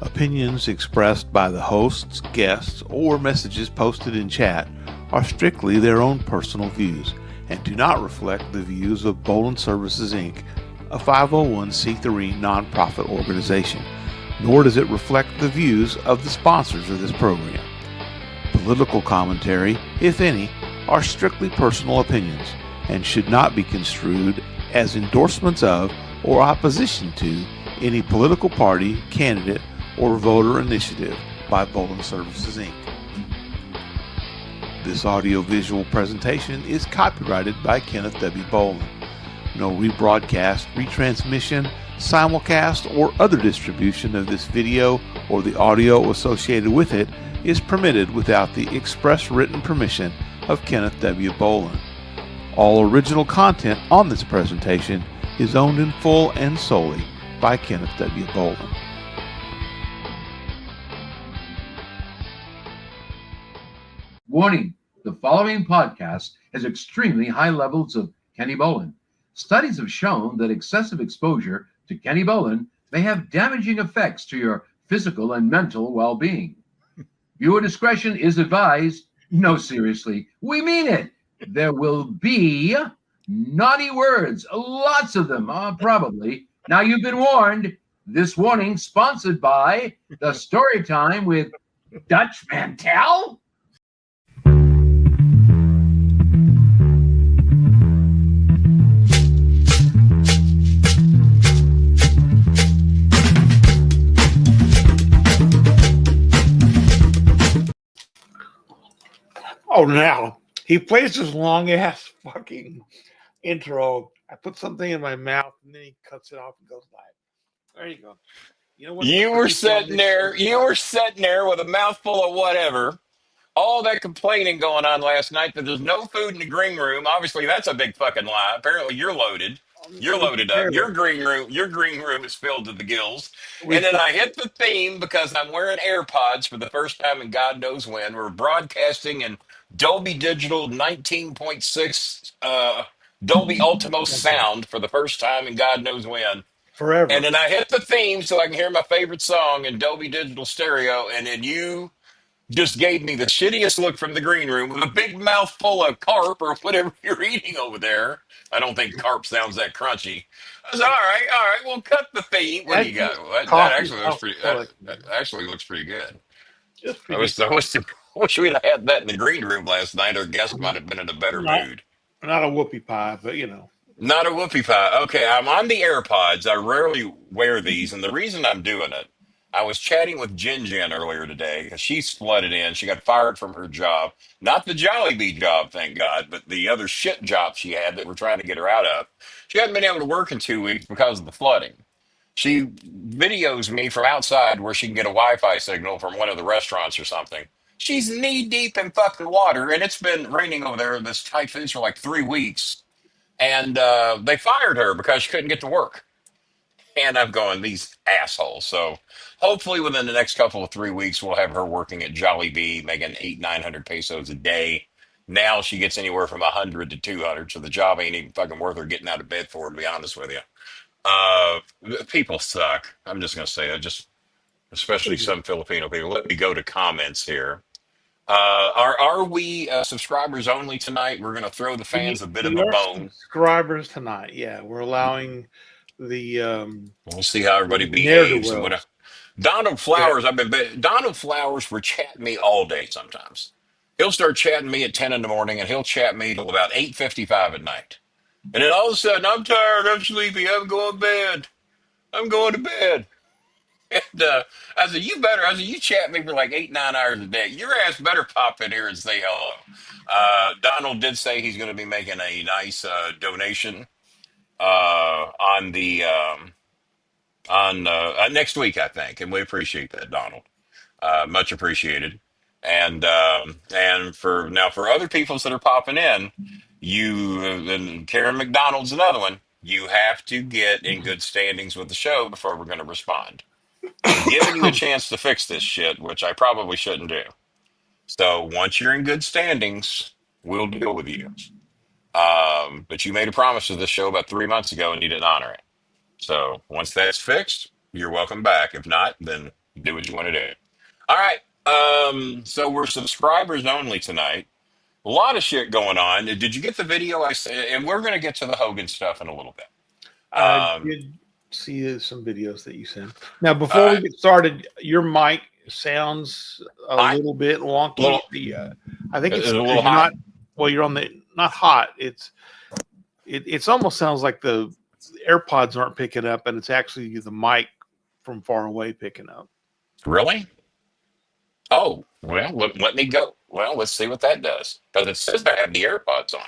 Opinions expressed by the hosts, guests, or messages posted in chat are strictly their own personal views and do not reflect the views of Bolin Services Inc., a 501c3 nonprofit organization, nor does it reflect the views of the sponsors of this program. Political commentary, if any, are strictly personal opinions and should not be construed as endorsements of or opposition to any political party, candidate, or voter initiative by Bolin Services Inc. This audio-visual presentation is copyrighted by Kenneth W. Bolin. No rebroadcast, retransmission, simulcast, or other distribution of this video or the audio associated with it is permitted without the express written permission of Kenneth W. Bolin. All original content on this presentation is owned in full and solely by Kenneth W. Bolin. Warning, the following podcast has extremely high levels of Kenny Bolin. Studies have shown that excessive exposure to Kenny Bolin may have damaging effects to your physical and mental well-being. Viewer discretion is advised. No, seriously, we mean it. There will be naughty words, lots of them, probably. Now you've been warned. This warning sponsored by the Story Time with Dutch Mantel. Oh, now he plays this long ass fucking intro. I put something in my mouth and then he cuts it off and goes live. There you go. You know what? You were sitting there with a mouthful of whatever. All that complaining going on last night that there's no food in the green room. Obviously, that's a big fucking lie. Apparently, you're loaded. You're loaded up. Your green room is filled to the gills. And then I hit the theme because I'm wearing AirPods for the first time in God knows when. We're broadcasting in Dolby Digital 19.6 Dolby Ultimo sound for the first time in God knows when. Forever. And then I hit the theme so I can hear my favorite song in Dolby Digital Stereo. And then you just gave me the shittiest look from the green room with a big mouthful of carp or whatever you're eating over there. I don't think carp sounds that crunchy. I said, all right, we'll cut the theme. What do you got? That actually looks pretty. That actually looks pretty good. I wish we'd have had that in the green room last night. Our guest might have been in a better mood. Not a whoopie pie, but you know. Not a whoopie pie. Okay, I'm on the AirPods. I rarely wear these, and the reason I'm doing it, I was chatting with Jin Jin earlier today. She's flooded in. She got fired from her job. Not the Jollibee job, thank God, but the other shit job she had that we're trying to get her out of. She hadn't been able to work in 2 weeks because of the flooding. She videos me from outside where she can get a Wi-Fi signal from one of the restaurants or something. She's knee deep in fucking water, and it's been raining over there, this typhoon, for like 3 weeks. And they fired her because she couldn't get to work. And I'm going, these assholes. So hopefully within the next couple of 3 weeks, we'll have her working at Jollibee, making 900 pesos a day. Now she gets anywhere from 100 to 200. So the job ain't even fucking worth her getting out of bed for, to be honest with you. Uh, People suck. I'm just going to say it, just especially some Filipino people. Let me go to comments here. Are we subscribers only tonight? We're going to throw the fans a bit of a bone. Subscribers tonight, yeah. We're allowing the. We'll see how everybody behaves and whatever. Donald Flowers, Donald Flowers will chat me all day sometimes. He'll start chatting me at 10 in the morning and he'll chat me till about 8:55 at night. And then all of a sudden, I'm tired, I'm sleepy, I'm going to bed. I'm going to bed. And I said, you chat me for like 8, 9 hours a day. Your ass better pop in here and say hello. Donald did say he's going to be making a nice donation on the on next week, I think, and we appreciate that, Donald. Much appreciated. And for other peoples that are popping in, and Karen McDonald's another one. You have to get in good standings with the show before we're going to respond. I'm giving you a chance to fix this shit, which I probably shouldn't do. So once you're in good standings, we'll deal with you. But you made a promise to this show about 3 months ago and you didn't honor it. So once that's fixed, you're welcome back. If not, then Do what you want to do. All right. So we're subscribers only tonight. A lot of shit going on. Did you get the video I sent? And we're going to get to the Hogan stuff in a little bit. I Um, did see some videos that you sent. Now, before uh, we get started, your mic sounds a hot, little bit a wonky. little, I think is it's it a because little you're hot. not. Well, you're on the not hot. It's almost sounds like the AirPods aren't picking up, and it's actually the mic from far away picking up. Really? Oh, well, let me go. Well, let's see what that does. Because it says I have the AirPods on.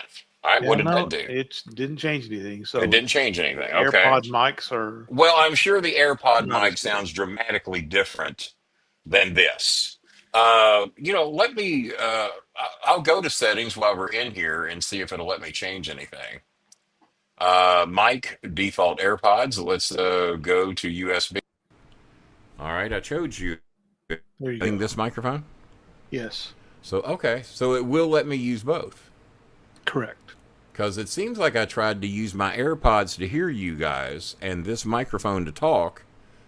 All right, Yeah, what did that no, do? it didn't change anything. It So didn't change anything. Okay. AirPod mics are Well, I'm sure the AirPod not as mic good. sounds dramatically different than this. Let me, I'll go to settings while we're in here and see if it'll let me change anything. Mic, default AirPods. Let's go to USB. All right, I chose you. There you Using go. this microphone. Yes, So, okay, so it will let me use both. correct. Because it seems like I tried to use my AirPods to hear you guys and this microphone to talk,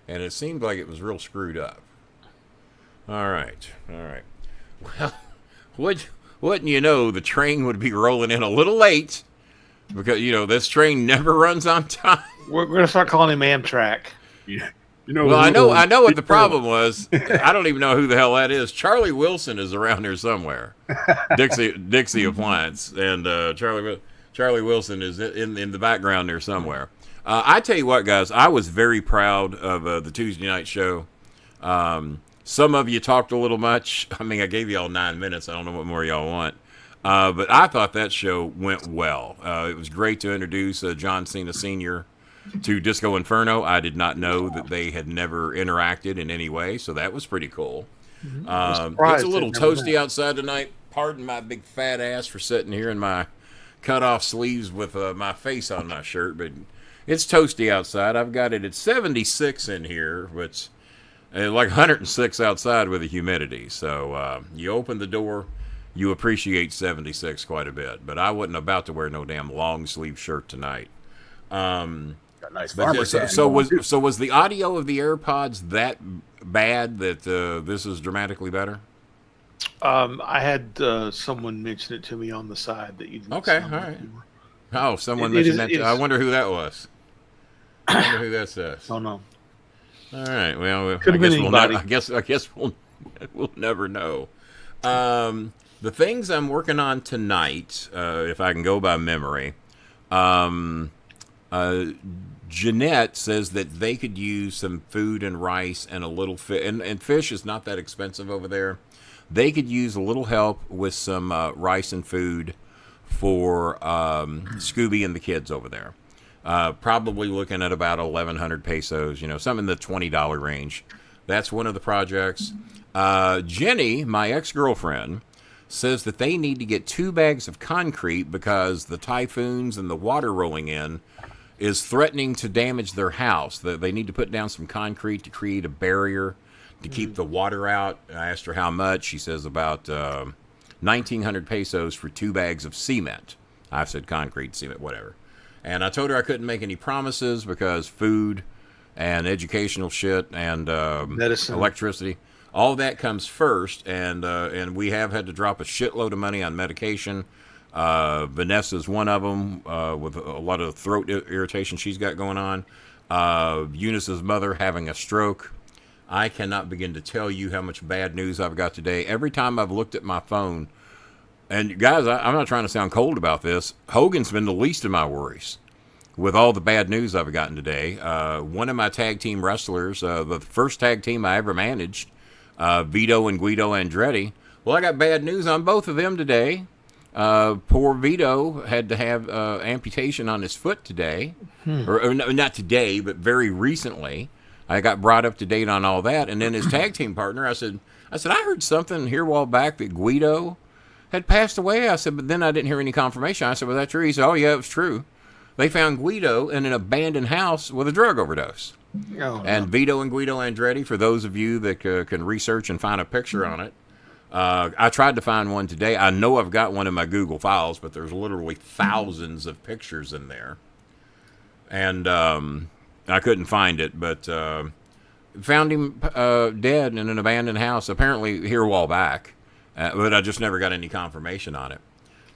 and it seemed like it was real screwed up. All right, all right. Well, wouldn't you know, the train would be rolling in a little late because, this train never runs on time. We're going to start calling him Amtrak. Yeah. Well, I know what the problem was. I don't even know who the hell that is. Charlie Wilson is around here somewhere. Dixie Appliance, and Charlie Wilson is in the background there somewhere. I tell you what, guys, I was very proud of the Tuesday night show. Some of you talked a little much. I mean, I gave y'all 9 minutes. I don't know what more y'all want. But I thought that show went well. It was great to introduce John Cena Sr. to Disco Inferno. I did not know that they had never interacted in any way, so that was pretty cool. It's a little toasty outside tonight. Pardon my big fat ass for sitting here in my cut-off sleeves with my face on my shirt, but it's toasty outside. I've got it at 76 in here, but like 106 outside with the humidity. So you open the door, you appreciate 76 quite a bit. But I wasn't about to wear no damn long sleeve shirt tonight. Got nice But farmer yeah, tan so going, too. was the audio of the AirPods that bad that this is dramatically better? I had someone mention it to me on the side that you didn't. Okay, sound all like right. you were. Oh, someone It mentioned is. that. I wonder who that was. I wonder who that says. Oh no. All right. Well, Could I have guess been we'll never. anybody. I guess we'll never know. The things I'm working on tonight, if I can go by memory, um, Jeanette says that they could use some food and rice and a little fish, and fish is not that expensive over there. They could use a little help with some rice and food for Scooby and the kids over there. Probably looking at about 1,100 pesos, something in the $20 range. That's one of the projects. Jenny, my ex-girlfriend, says that they need to get 2 bags of concrete because the typhoons and the water rolling in is threatening to damage their house. They need to put down some concrete to create a barrier to keep the water out. I asked her how much. She says about 1,900 pesos for 2 bags of cement. I said concrete, cement, whatever. And I told her I couldn't make any promises because food and educational shit and Medicine. electricity, all that comes first. And we have had to drop a shitload of money on medication. Vanessa's one of them with a lot of throat irritation she's got going on. Eunice's mother having a stroke. I cannot begin to tell you how much bad news I've got today. Every time I've looked at my phone, and guys, I'm not trying to sound cold about this. Hogan's been the least of my worries with all the bad news I've gotten today. One of my tag team wrestlers, the first tag team I ever managed, Vito and Guido Andretti. Well, I got bad news on both of them today. Poor Vito had to have amputation on his foot today, or no, not today, but very recently. I got brought up to date on all that, and then his tag team partner, I said, I heard something here a while back that Guido had passed away. I said, but then I didn't hear any confirmation. I said, was that true? He said, oh yeah, it was true. They found Guido in an abandoned house with a drug overdose. Oh, And Vito and Guido Andretti, for those of you that can research and find a picture on it, I tried to find one today. I know I've got one in my Google files, but there's literally thousands of pictures in there. And I couldn't find it, but found him dead in an abandoned house, apparently here a while back, but I just never got any confirmation on it.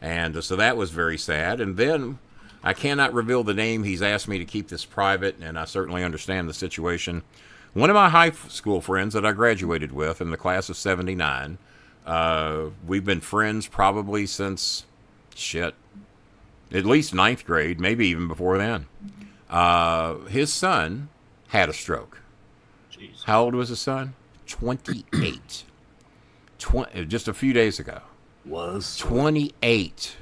And so that was very sad. And then I cannot reveal the name. He's asked me to keep this private, and I certainly understand the situation. One of my high school friends that I graduated with in the class of 79, we've been friends probably since, at least ninth grade, maybe even before then. His son had a stroke. Jeez. How old was his son? 28. Just a few days ago. 28.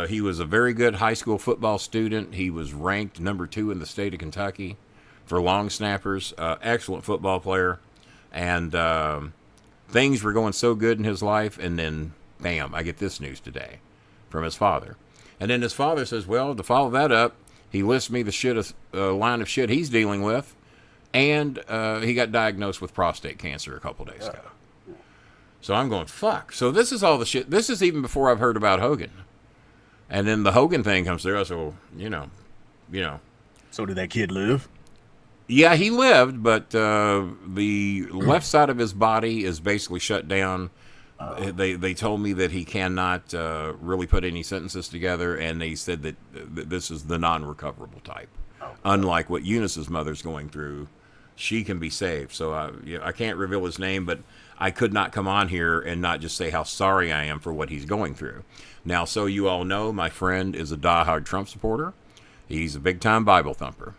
He was a very good high school football student. He was ranked number 2 in the state of Kentucky for long snappers. Excellent football player. And things were going so good in his life. And then, bam, I get this news today from his father. And then his father says, well, to follow that up, he lists me the line of shit he's dealing with. And he got diagnosed with prostate cancer a couple days ago. So I'm going, fuck. So this is all the shit. This is even before I've heard about Hogan. And then the Hogan thing comes through. I said, well, you know. So did that kid live? Yeah, he lived, but the left side of his body is basically shut down. They told me that he cannot really put any sentences together, and they said that this is the non-recoverable type. Unlike what Eunice's mother's going through, she can be saved. So I can't reveal his name, but I could not come on here and not just say how sorry I am for what he's going through. Now, so you all know, my friend is a diehard Trump supporter. He's a big-time Bible thumper.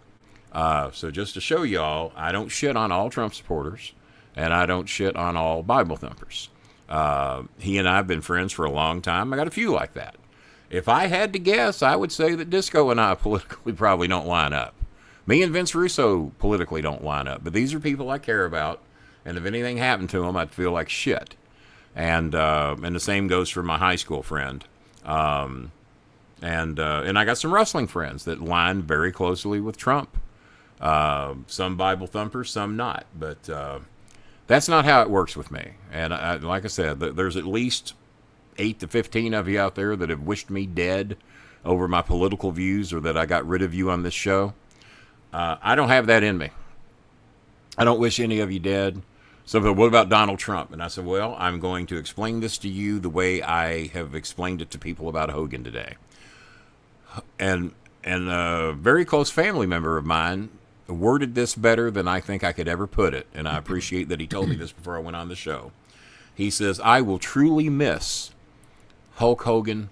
So just to show y'all, I don't shit on all Trump supporters, and I don't shit on all Bible thumpers. He and I have been friends for a long time. I got a few like that. If I had to guess, I would say that Disco and I politically probably don't line up. Me and Vince Russo politically don't line up, but these are people I care about, and if anything happened to them, I'd feel like shit. And the same goes for my high school friend. And I got some wrestling friends that line very closely with Trump. Some Bible thumpers, some not, but that's not how it works with me. And like I said, there's at least 8 to 15 of you out there that have wished me dead over my political views or that I got rid of you on this show. I don't have that in me. I don't wish any of you dead. So what about Donald Trump? And I said, well, I'm going to explain this to you the way I have explained it to people about Hogan today. And a very close family member of mine worded this better than I think I could ever put it. And I appreciate that he told me this before I went on the show. He says, I will truly miss Hulk Hogan,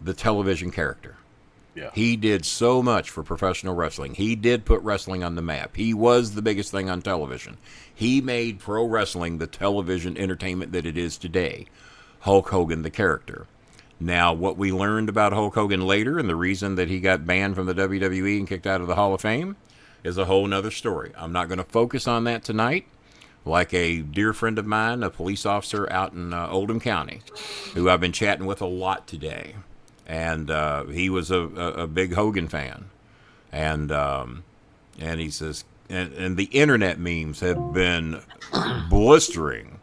the television character. Yeah. He did so much for professional wrestling. He did put wrestling on the map. He was the biggest thing on television. He made pro wrestling the television entertainment that it is today. Hulk Hogan, the character. Now, what we learned about Hulk Hogan later and the reason that he got banned from the WWE and kicked out of the Hall of Fame is a whole nother story. I'm not going to focus on that tonight. Like a dear friend of mine, a police officer out in Oldham County, who I've been chatting with a lot today. And he was a big Hogan fan. And he says, and the internet memes have been blistering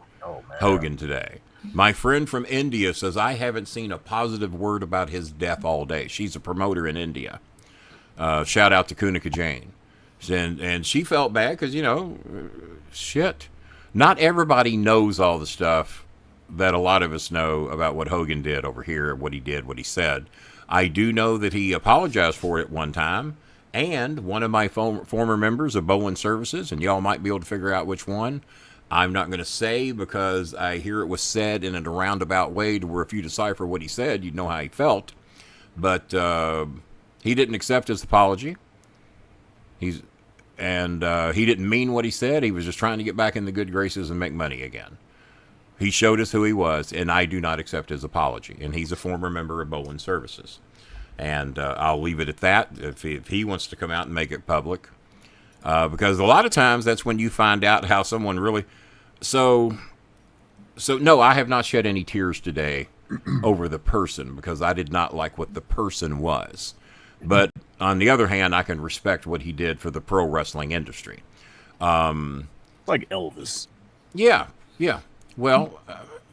Hogan today. My friend from India says, I haven't seen a positive word about his death all day. She's a promoter in India. Shout out to Kunika Jane. And she felt bad because, shit. Not everybody knows all the stuff that a lot of us know about what Hogan did over here, what he did, what he said. I do know that he apologized for it at one time, and one of my former members of Bolin Services, and y'all might be able to figure out which one, I'm not going to say because I hear it was said in a roundabout way to where if you decipher what he said, you'd know how he felt. But he didn't accept his apology. He didn't mean what he said. He was just trying to get back in the good graces and make money again. He showed us who he was, and I do not accept his apology. And he's a former member of Bolin Services. And I'll leave it at that if he wants to come out and make it public. Because a lot of times that's when you find out how someone really... So no, I have not shed any tears today over the person because I did not like what the person was. But on the other hand, I can respect what he did for the pro wrestling industry. Like Elvis. Yeah. Well,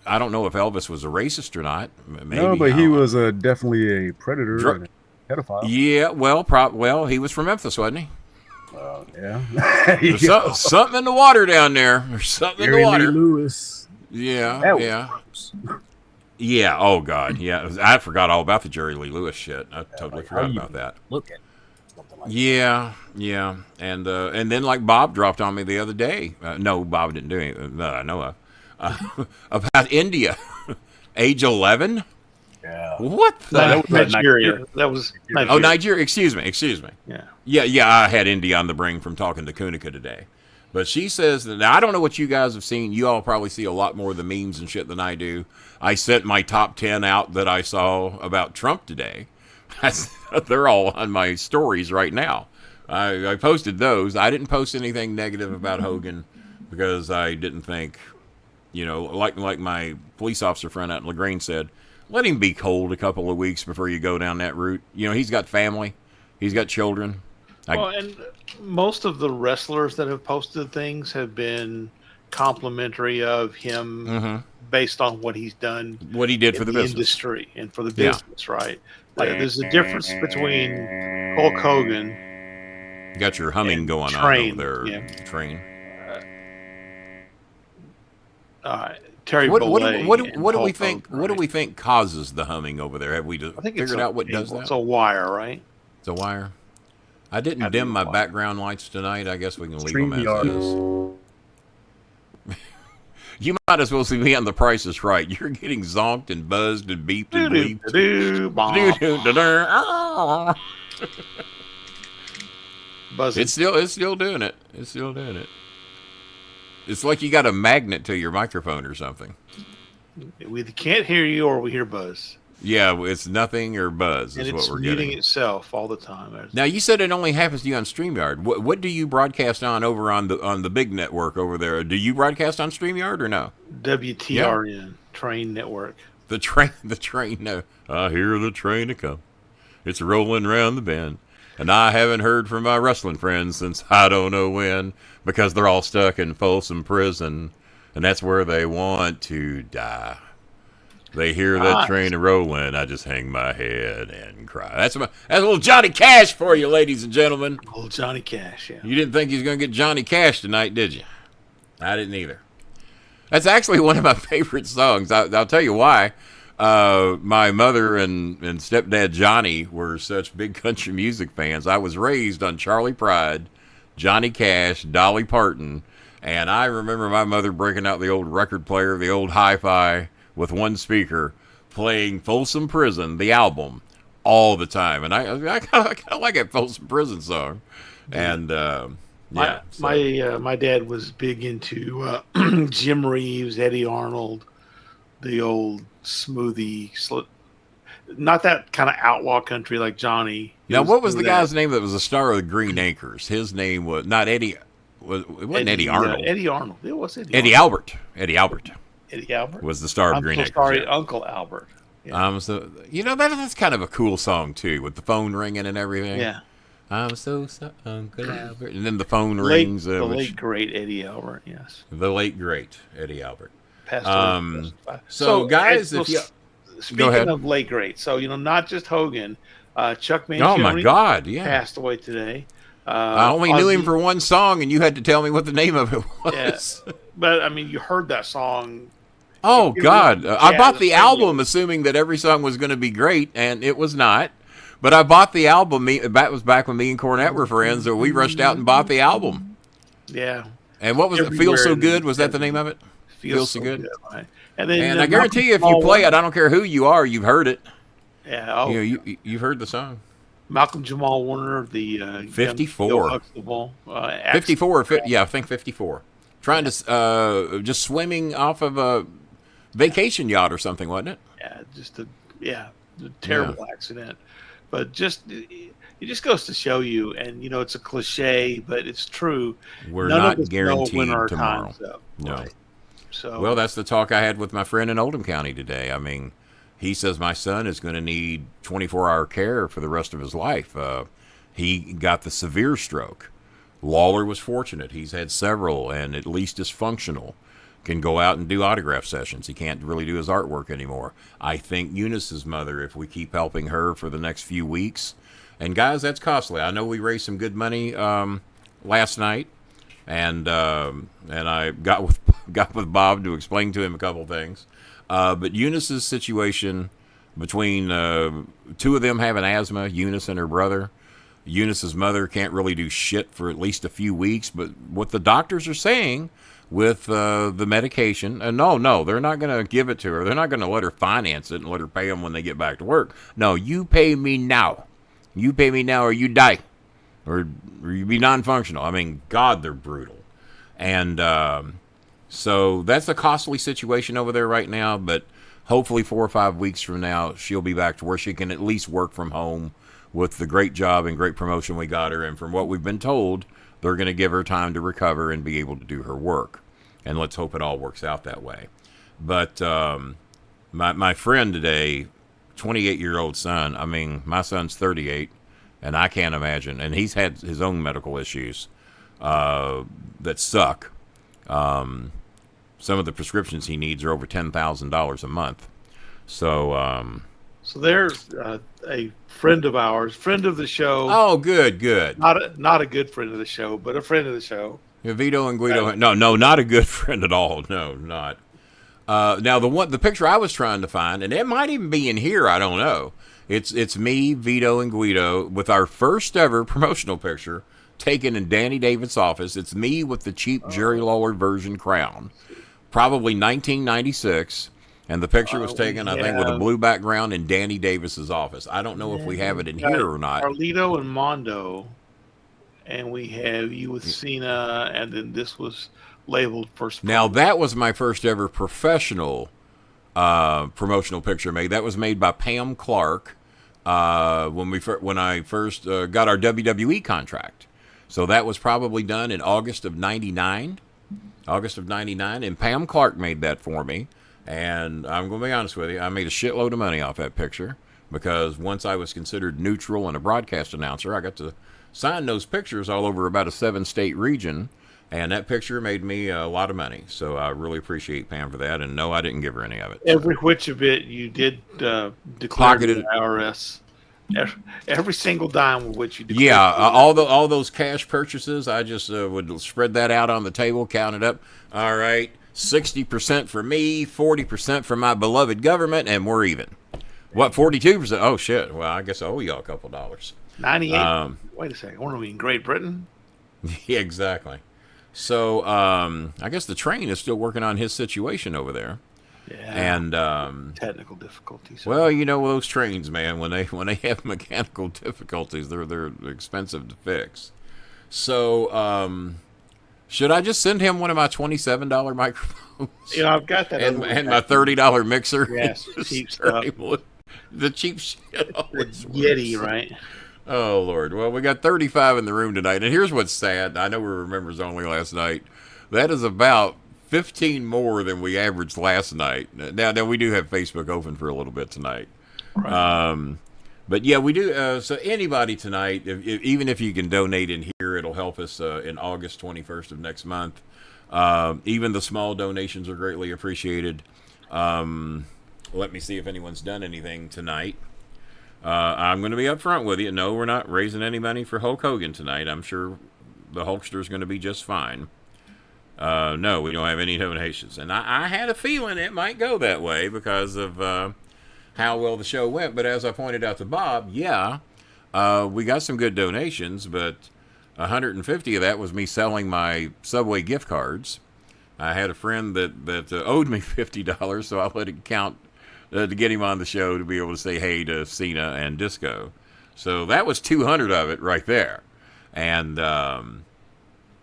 I don't know if Elvis was a racist or not. Maybe, no, but he was definitely a predator and a pedophile. Yeah, well, he was from Memphis, wasn't he? Yeah. There's something in the water down there. There's something in the Jerry water. Lee Lewis. Yeah, That was yeah. gross. Yeah, oh God, yeah. I forgot all about the Jerry Lee Lewis shit. I totally Like, forgot how you about that. Look at something like Yeah, yeah. And then like Bob dropped on me the other day. No, Bob didn't do anything that I know of. About India. Age 11? that. Yeah. What the? That was Nigeria. That was Nigeria. Oh, Nigeria. Excuse me. Yeah. Yeah. I had India on the bring from talking to Kunika today. But she says that, now I don't know what you guys have seen. You all probably see a lot more of the memes and shit than I do. I sent my top 10 out that I saw about Trump today. They're all on my stories right now. I posted those. I didn't post anything negative about Hogan because I didn't think, like my police officer friend out in LaGrange said, let him be cold a couple of weeks before you go down that route. He's got family. He's got children. Well, and most of the wrestlers that have posted things have been complimentary of him based on what he's done, what he did for the business industry and for the business, right? Like there's a difference between Hulk Hogan. You got your humming going Train, on over there. yeah. Train. Terry What Bollea do we and think? Hulk Hogan, What do right? we think causes the humming over there? Have we I think it's figured out what does It's that? a wire, right? It's a wire. I didn't Gotta be dim my wire. background lights tonight. I guess we can leave them as StreamYard. is. You might as well see me on The Price is Right. You're getting zonked and buzzed and beeped and bleeped. Buzzing. It's still doing it. It's still doing it. It's like you got a magnet to your microphone or something. We either can't hear you or we hear buzz. Yeah, it's nothing or buzz And is it's what we're muting getting. itself all the time. Now you said it only happens to you on StreamYard. What do you broadcast on over on the big network over there? Do you broadcast on StreamYard or no? WTRN, Train Network. The train. No, I hear the train to come. It's rolling round the bend, and I haven't heard from my wrestling friends since I don't know when, because they're all stuck in Folsom Prison, and that's where they want to die. They hear that train rolling. I just hang my head and cry. That's a little Johnny Cash for you, ladies and gentlemen. Old Johnny Cash, yeah. You didn't think he was going to get Johnny Cash tonight, did you? I didn't either. That's actually one of my favorite songs. I'll tell you why. My mother and stepdad Johnny were such big country music fans. I was raised on Charlie Pride, Johnny Cash, Dolly Parton, and I remember my mother breaking out the old record player, the old hi-fi, with one speaker, playing Folsom Prison, the album, all the time. And I kind of like that Folsom Prison song. And My dad was big into Jim Reeves, Eddie Arnold, the old smoothie, not that kind of outlaw country like Johnny. Now, what was the guy's name that was the star of the Green Acres? His name was not Eddie. It wasn't Eddie Arnold. Eddie Arnold. It was Eddie Albert. Eddie Albert. Eddie Albert was the star of I'm Green so Acres. Sorry, yeah. Uncle Albert. Yeah. That's kind of a cool song too, with the phone ringing and everything. Yeah. I'm so sorry, Uncle Albert, and then the phone rings. The late great Eddie Albert. Yes. The late great Eddie Albert. Passed away. So guys, if you speaking of late great, so not just Hogan, Chuck Mangione. Oh my God! Yeah. Passed away today. I only knew him for one song, and you had to tell me what the name of it was. Yeah. But I mean, you heard that song. Oh God! I bought the album assuming that every song was going to be great, and it was not. But I bought the album. That was back when me and Cornette were friends, so we rushed out and bought the album. Yeah. And what was it? Feel So Good? Was that the name of it? Feel So Good. Right. And I guarantee you, if you play it, I don't care who you are, you've heard it. Yeah. Oh. You've heard the song. Malcolm Jamal Warner, the 54. 54. Yeah, I think 54. Trying to just swimming off of a vacation yacht or something, wasn't it? Yeah, just a terrible accident. But it just goes to show you, and it's a cliche, but it's true. We're None not of us guaranteed know when our tomorrow. time's up. No. Right. So well, that's the talk I had with my friend in Oldham County today. I mean, he says my son is going to need 24-hour care for the rest of his life. He got the severe stroke. Lawler was fortunate. He's had several, and at least is functional. Can go out and do autograph sessions. He can't really do his artwork anymore. I think Eunice's mother, if we keep helping her for the next few weeks, and guys, that's costly. I know we raised some good money last night, and I got with Bob to explain to him a couple things. But Eunice's situation, between two of them having asthma, Eunice and her brother. Eunice's mother can't really do shit for at least a few weeks, but what the doctors are saying with the medication, no, they're not going to give it to her. They're not going to let her finance it and let her pay them when they get back to work. No, you pay me now. You pay me now or you die. Or you be non-functional. I mean, God, they're brutal. And so that's a costly situation over there right now, but hopefully 4 or 5 weeks from now, she'll be back to where she can at least work from home with the great job and great promotion we got her. And from what we've been told, they're going to give her time to recover and be able to do her work. And let's hope it all works out that way. But my friend today, 28-year-old son, I mean, my son's 38, and I can't imagine. And he's had his own medical issues that suck. Some of the prescriptions he needs are over $10,000 a month. So... So there's a friend of ours, friend of the show. Oh, good. Not a good friend of the show, but a friend of the show. Yeah, Vito and Guido. No, not a good friend at all. No, not. Now the picture I was trying to find, and it might even be in here. I don't know. It's me, Vito, and Guido with our first ever promotional picture taken in Danny Davis' office. It's me with the cheap Jerry Lawler version crown, probably 1996. And the picture was taken, I think, with a blue background in Danny Davis's office. I don't know if we have it in here or not. Carlito and Mondo, and we have you with Cena, and then this was labeled first. Now, that was my first ever professional promotional picture made. That was made by Pam Clark when I first got our WWE contract. So that was probably done in August of 99. And Pam Clark made that for me. And I'm going to be honest with you, I made a shitload of money off that picture because once I was considered neutral and a broadcast announcer, I got to sign those pictures all over about a 7-state region, and that picture made me a lot of money. So I really appreciate Pam for that, and no, I didn't give her any of it. Every which of it you did declare to the IRS. Every single dime of which you declared. Yeah, all those cash purchases, I just would spread that out on the table, count it up. All right. 60% for me, 40% for my beloved government, and we're even. What, 42%? Oh, shit. Well, I guess I owe y'all a couple dollars. 98? Wait a second. Weren't we in Great Britain? Yeah, exactly. So, I guess the train is still working on his situation over there. Yeah. And technical difficulties. Well, you know those trains, man. When they have mechanical difficulties, they're expensive to fix. So, should I just send him one of my $27 microphones? Yeah, I've got that. And my $30 mixer. Yes, cheap stuff. The cheap shit. The Yeti, right? Oh, Lord. Well, we got 35 in the room tonight. And here's what's sad. I know we were members only last night. That is about 15 more than we averaged last night. Now we do have Facebook open for a little bit tonight. Right. But yeah, we do. So anybody tonight, even if you can donate in here, it'll help us in August 21st of next month. Even the small donations are greatly appreciated. Let me see if anyone's done anything tonight. I'm going to be up front with you. No, we're not raising any money for Hulk Hogan tonight. I'm sure the Hulkster is going to be just fine. No, we don't have any donations. And I had a feeling it might go that way because of how well the show went. But as I pointed out to Bob, we got some good donations, but 150 of that was me selling my Subway gift cards. I had a friend that owed me $50, so I let it count to get him on the show to be able to say hey to Cena and Disco. So that was 200 of it right there. And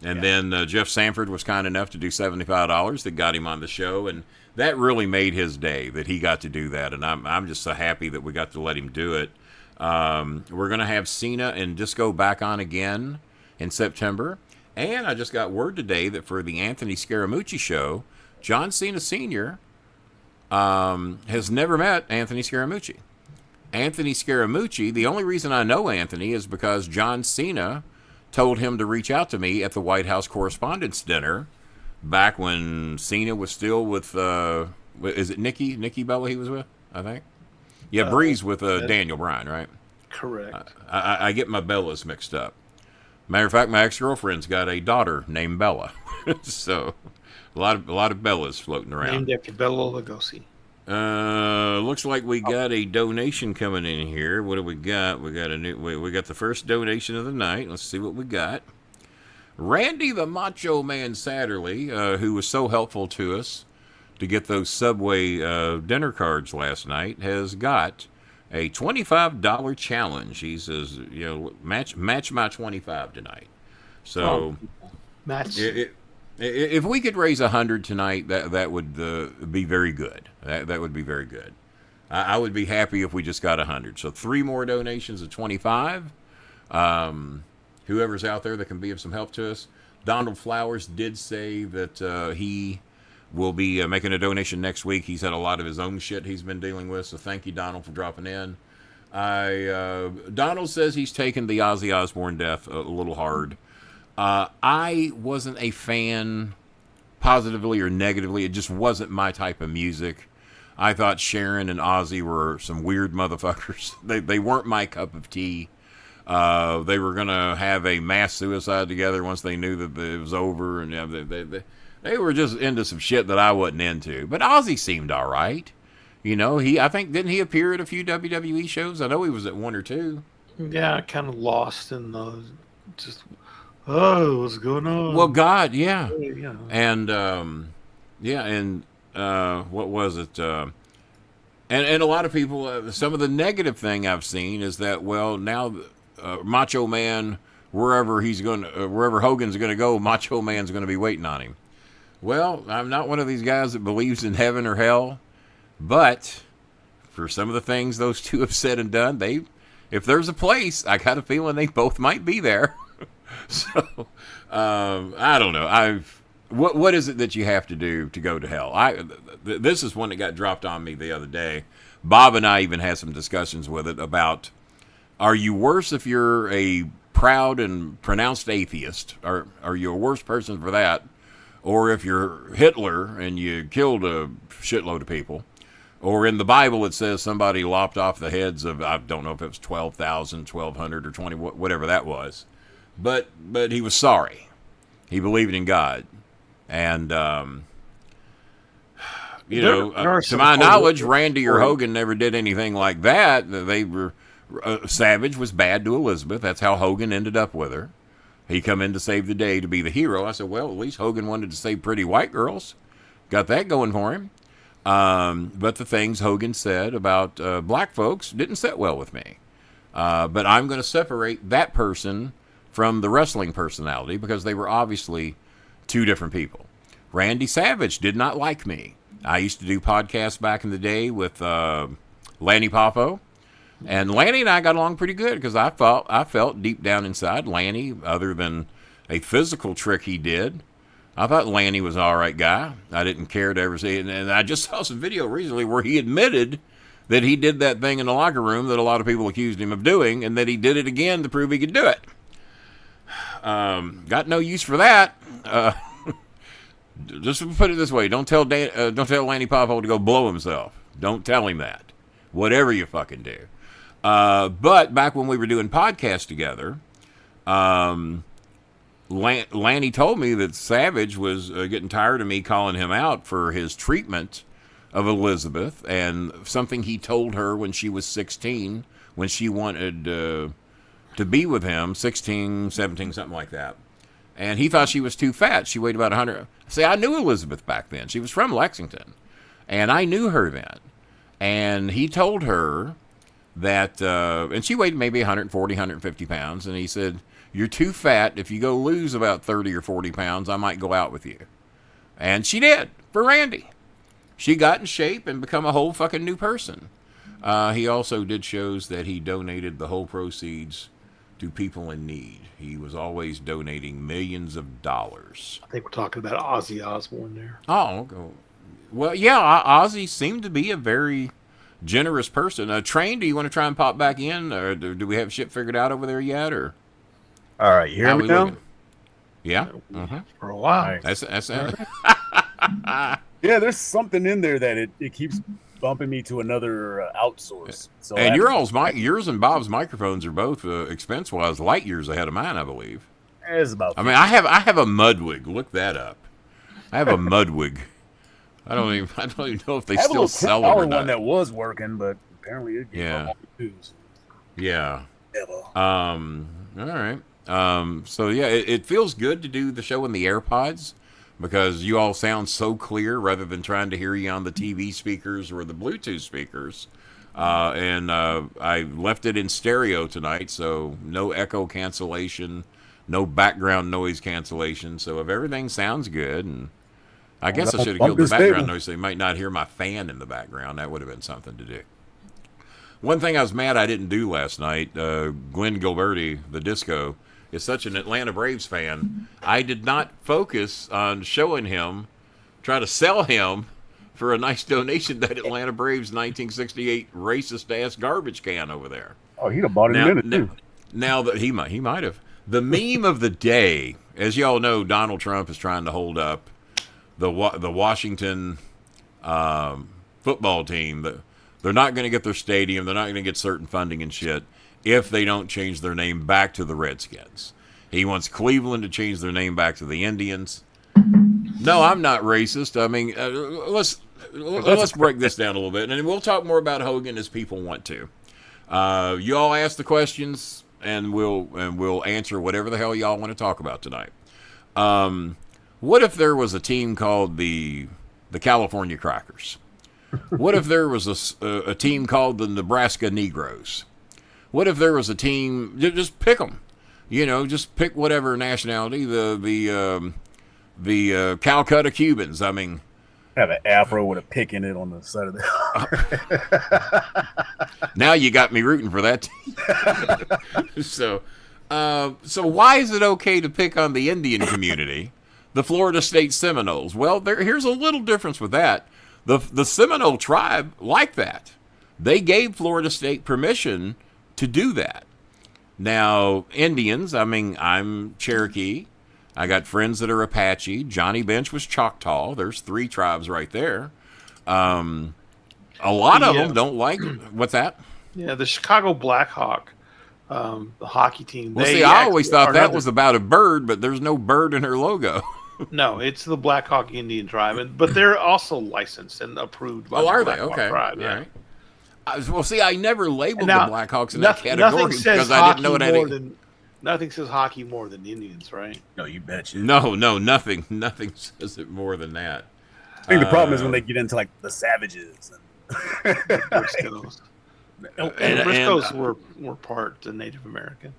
then Jeff Sanford was kind enough to do $75 that got him on the show, and that really made his day that he got to do that. And I'm just so happy that we got to let him do it. We're going to have Cena and Disco back on again in September. And I just got word today that for the Anthony Scaramucci show, John Cena Sr. Has never met Anthony Scaramucci. Anthony Scaramucci, the only reason I know Anthony is because John Cena told him to reach out to me at the White House Correspondents' Dinner back when Cena was still with, is it Nikki Bella he was with, I think? Yeah, Breeze with Daniel Bryan, right? Correct. I get my Bellas mixed up. Matter of fact, my ex-girlfriend's got a daughter named Bella. So a lot of Bellas floating around. Named after Bela Lugosi. Looks like we got a donation coming in here. What do we got? We got the first donation of the night. Let's see what we got. Randy the Macho Man Satterley, who was so helpful to us to get those Subway dinner cards last night, has got a $25 challenge. He says, match my 25 tonight. So Match. if we could raise 100 tonight, that would be very good. That would be very good. I would be happy if we just got 100. So 3 more donations of 25. Whoever's out there that can be of some help to us. Donald Flowers did say that he will be making a donation next week. He's had a lot of his own shit he's been dealing with. So thank you, Donald, for dropping in. Donald says he's taken the Ozzy Osbourne death a little hard. I wasn't a fan, positively or negatively. It just wasn't my type of music. I thought Sharon and Ozzy were some weird motherfuckers. They weren't my cup of tea. They were going to have a mass suicide together once they knew that it was over. And they were just into some shit that I wasn't into. But Ozzy seemed all right. I think, didn't he appear at a few WWE shows? I know he was at 1 or 2. Yeah, kind of lost in the just. Oh, what's going on? Well, God, yeah. Yeah. And, what was it? And a lot of people, some of the negative thing I've seen is that, well, now Macho Man, wherever Hogan's going to go, Macho Man's going to be waiting on him. Well, I'm not one of these guys that believes in heaven or hell, but for some of the things those two have said and done, if there's a place, I got a feeling they both might be there. So, I don't know. What is it that you have to do to go to hell? This is one that got dropped on me the other day. Bob and I even had some discussions with it about, are you worse if you're a proud and pronounced atheist? Are you a worse person for that? Or if you're Hitler and you killed a shitload of people? Or in the Bible it says somebody lopped off the heads of, I don't know if it was 12,000, 1,200, or 20, whatever that was. But he was sorry. He believed in God. And, to my knowledge, Randy or Hogan never did anything like that. They were, Savage was bad to Elizabeth. That's how Hogan ended up with her. He come in to save the day to be the hero. I said, well, at least Hogan wanted to save pretty white girls. Got that going for him. But the things Hogan said about black folks didn't sit well with me. But I'm going to separate that person from the wrestling personality because they were obviously two different people. Randy Savage did not like me. I used to do podcasts back in the day with Lanny Poffo, and Lanny and I got along pretty good because I felt deep down inside Lanny, other than a physical trick he did, I thought Lanny was an all right guy. I didn't care to ever see it, and I just saw some video recently where he admitted that he did that thing in the locker room that a lot of people accused him of doing, and that he did it again to prove he could do it. Got no use for that. Just put it this way: don't tell Lanny Poffo to go blow himself. Don't tell him that. Whatever you fucking do. But back when we were doing podcasts together, Lanny told me that Savage was getting tired of me calling him out for his treatment of Elizabeth and something he told her when she was 16, when she wanted to be with him, 16, 17, something like that. And he thought she was too fat. She weighed about 100. See, I knew Elizabeth back then. She was from Lexington. And I knew her then. And he told her that, and she weighed maybe 140, 150 pounds. And he said, you're too fat. If you go lose about 30 or 40 pounds, I might go out with you. And she did, for Randy. She got in shape and become a whole fucking new person. He also did shows that he donated the whole proceeds to people in need. He was always donating millions of dollars. I think we're talking about Ozzy Osbourne there. Oh, okay. Well, yeah, Ozzy seemed to be a very generous person. Train, do you want to try and pop back in? Or do we have shit figured out over there yet? Or all right, you hear me now? Yeah. For a while. Right. That's Yeah, there's something in there that it keeps bumping me to another outsource. So and yours and Bob's microphones are both expense-wise light years ahead of mine, I believe. It's about. I mean, I have a Mudwig. Look that up. I have a Mudwig. I don't even know if they I have still a sell them or $10 not. one that was working, but apparently it gave Yeah. up news. Yeah. Ever. All right. So yeah, it feels good to do the show in the AirPods because you all sound so clear rather than trying to hear you on the TV speakers or the Bluetooth speakers. And I left it in stereo tonight, so no echo cancellation, no background noise cancellation. So if everything sounds good, and I guess I should have killed the background noise so you might not hear my fan in the background. That would have been something to do. One thing I was mad I didn't do last night, Glenn Gilberti, the disco, is such an Atlanta Braves fan. I did not focus on showing him, try to sell him for a nice donation that Atlanta Braves 1968 racist-ass garbage can over there. Oh, he'd have bought it in a minute, too. Now that he might have. The meme of the day, as you all know, Donald Trump is trying to hold up the Washington football team. They're not going to get their stadium. They're not going to get certain funding and shit if they don't change their name back to the Redskins. He wants Cleveland to change their name back to the Indians. No, I'm not racist. I mean, let's break this down a little bit, and we'll talk more about Hogan as people want to. You all ask the questions, and we'll answer whatever the hell y'all want to talk about tonight. What if there was a team called the California Crackers? What if there was a team called the Nebraska Negroes? What if there was a team? Just pick them. Just pick whatever nationality. The Calcutta Cubans. I mean, Have an afro with a pick in it on the side of the. now you got me rooting for that team. So why is it okay to pick on the Indian community, the Florida State Seminoles? Well, here's a little difference with that. The Seminole tribe liked that. They gave Florida State permission to do that. Now, Indians, I mean, I'm Cherokee. I got friends that are Apache. Johnny Bench was Choctaw. There's 3 tribes right there. A lot of them don't like what's that? Yeah, the Chicago Blackhawk, the hockey team. Well, see, I always thought that was about a bird, but there's no bird in her logo. No, it's the Blackhawk Indian tribe, but they're also licensed and approved by the are they? Blackhawk Okay. tribe. All Yeah. right. Well, see, I never labeled Now, the Blackhawks in that category nothing says because I didn't know it had more any... than nothing says hockey more than Indians, right? No, you betcha. No, nothing says it more than that. I think the problem is when they get into like the Savages. Briscoes. And Briscoes were part Native American.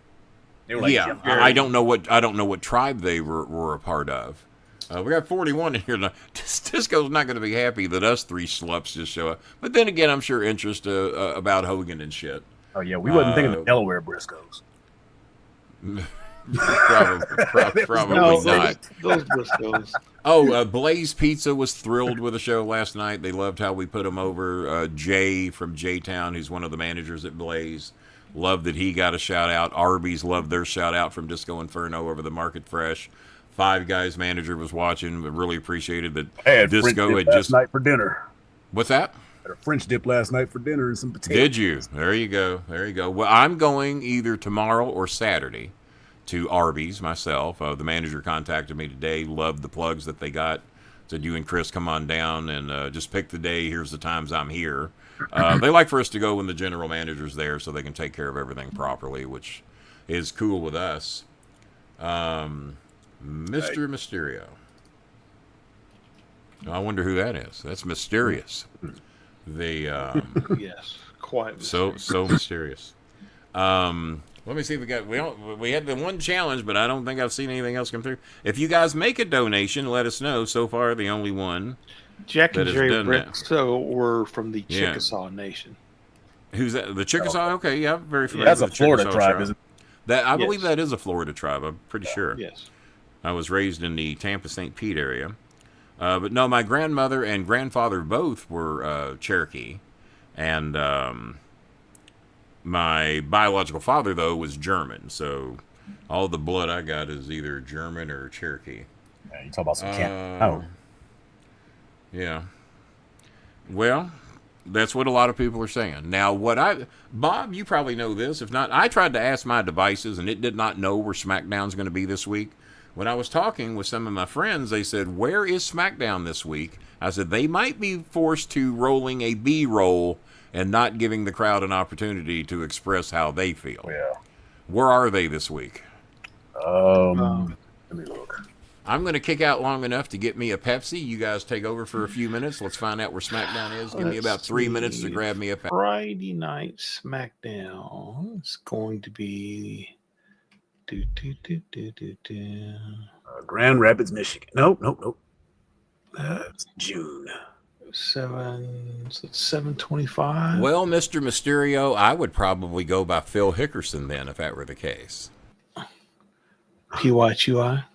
They were like, Yeah, I don't know what tribe they were a part of. We got 41 in here now. Disco's not going to be happy that us 3 slups just show up. But then again, I'm sure interest about Hogan and shit. Oh yeah, we wasn't thinking of Delaware Briscoes. Probably No, not. those Briscoes. Oh, Blaze Pizza was thrilled with the show last night. They loved how we put him over. Jay from J-Town, who's one of the managers at Blaze, loved that he got a shout out. Arby's loved their shout out from Disco Inferno over the Market Fresh. Five Guys manager was watching, but really appreciated that I had Disco French had dip just. last night for dinner. What's that? I had a French dip last night for dinner and some potatoes. Did you? There you go. Well, I'm going either tomorrow or Saturday to Arby's myself. The manager contacted me today, loved the plugs that they got. Said, you and Chris come on down and just pick the day. Here's the times I'm here. They like for us to go when the general manager's there so they can take care of everything properly, which is cool with us. Mr. Mysterio. I wonder who that is. That's mysterious. Yes, quite. So mysterious. Let me see if we had the one challenge, but I don't think I've seen anything else come through. If you guys make a donation, let us know. So far, the only one. Jack and that has Jerry done that. Briscoe were from the Yeah. Chickasaw Nation. Who's that? The Chickasaw? Okay, yeah, very familiar. That's a with the Florida Chickasaw tribe, tribe. isn't it? That I Yes. believe that is a Florida tribe. I'm pretty sure. Yes. I was raised in the Tampa St. Pete area. But no, my grandmother and grandfather both were Cherokee. And my biological father, though, was German. So all the blood I got is either German or Cherokee. Yeah, you talk about some camp. Oh, Yeah. Well, That's what a lot of people are saying. Now, Bob, you probably know this. If not, I tried to ask my devices, and it did not know where SmackDown's going to be this week. When I was talking with some of my friends, they said, "Where is SmackDown this week?" I said, they might be forced to rolling a B-roll and not giving the crowd an opportunity to express how they feel. Yeah. Where are they this week? Let me look. I'm going to kick out long enough to get me a Pepsi. You guys take over for a few minutes. Let's find out where SmackDown is. Give me about 3 minutes to grab me a Pepsi. Friday night SmackDown is going to be Grand Rapids, Michigan. Nope. That's June. 7:25. Well, Mr. Mysterio, I would probably go by Phil Hickerson then, if that were the case. PYQI.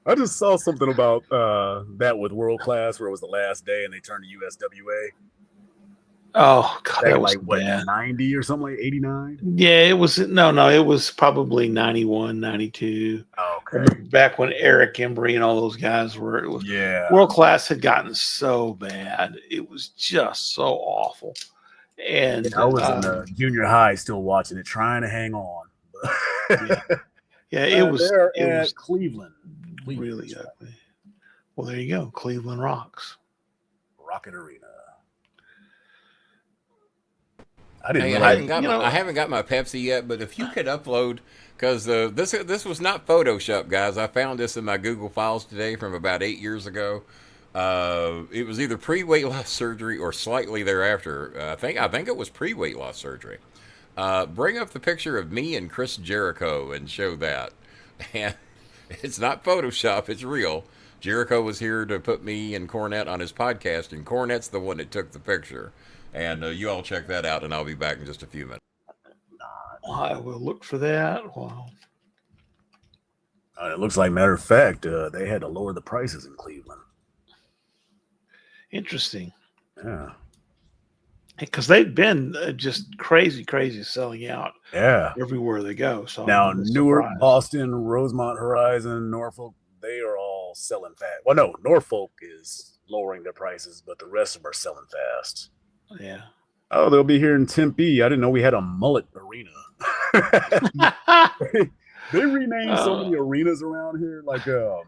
I just saw something about that with World Class, where it was the last day and they turned to USWA. Oh God, that was like what, bad. 90 or something, like 89? Yeah, it was it was probably 91, 92. Okay. Back when Eric Embry and all those guys were, it was World Class had gotten so bad. It was just so awful. And I was in junior high still watching it, trying to hang on. it was Cleveland. Really ugly. Well, there you go. Cleveland rocks. Rocket Arena. I haven't got my Pepsi yet, but if you could upload, because this was not Photoshop, guys. I found this in my Google files today from about 8 years ago. It was either pre-weight loss surgery or slightly thereafter. I think it was pre-weight loss surgery. Bring up the picture of me and Chris Jericho and show that. And it's not Photoshop, it's real. Jericho was here to put me and Cornette on his podcast, and Cornette's the one that took the picture. And you all check that out, and I'll be back in just a few minutes. I will look for that. Wow. It looks like, matter of fact, they had to lower the prices in Cleveland. Interesting. Yeah. Because they've been just crazy selling out. Yeah. Everywhere they go. So now Newark, Boston, Rosemont Horizon, Norfolk, they are all selling fast. Well, no, Norfolk is lowering their prices, but the rest of them are selling fast. Yeah. Oh, they'll be here in Tempe. I didn't know we had a mullet arena. They renamed so many arenas around here, like the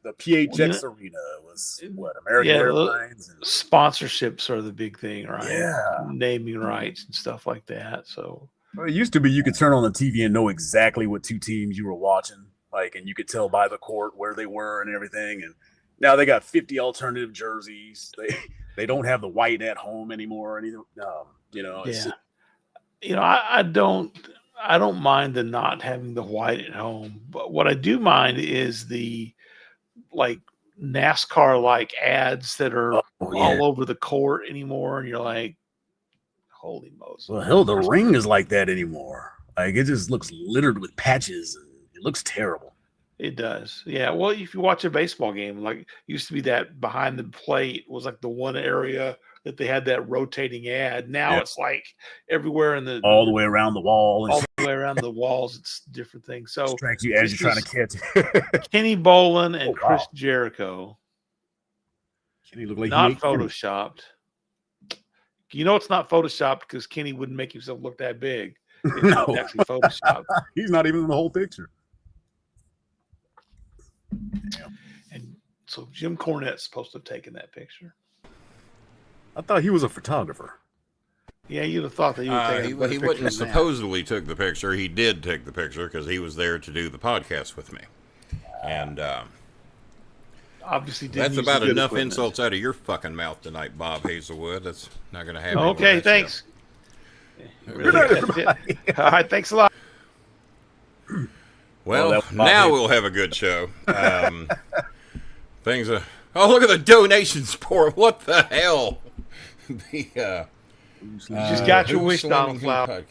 PHX arena was American Airlines. And sponsorships are the big thing, right? Yeah, naming rights and stuff like that. So it used to be you could turn on the TV and know exactly what two teams you were watching, and you could tell by the court where they were and everything. And now they got 50 alternative jerseys. They don't have the white at home anymore. I don't mind the not having the white at home, but what I do mind is the NASCAR ads that are all over the court anymore, and you're like, holy Moses. Well, hell, the ring is like that anymore. It just looks littered with patches, and it looks terrible. It does. Yeah. Well, if you watch a baseball game, used to be that behind the plate was the one area that they had that rotating ad. Now it's everywhere all the way around the wall. All the way around the walls. It's different things. So distracts you as you're trying to catch it. Kenny Bolin and Chris Jericho. Kenny looked like not photoshopped. It's not photoshopped because Kenny wouldn't make himself look that big. It's actually photoshopped. He's not even in the whole picture. Yeah. And so Jim Cornette's supposed to have taken that picture. I thought he was a photographer. Yeah, you'd have thought that he would take he wouldn't supposedly took the picture. He did take the picture because he was there to do the podcast with me. And obviously that's about enough insults out of your fucking mouth tonight, Bob Hazelwood. That's not going to happen. Okay, thanks. Really, all right, thanks a lot. Well, now we'll have a good show. Things are... Oh, look at the donations for what the hell? You just got your wish, Donald Flower.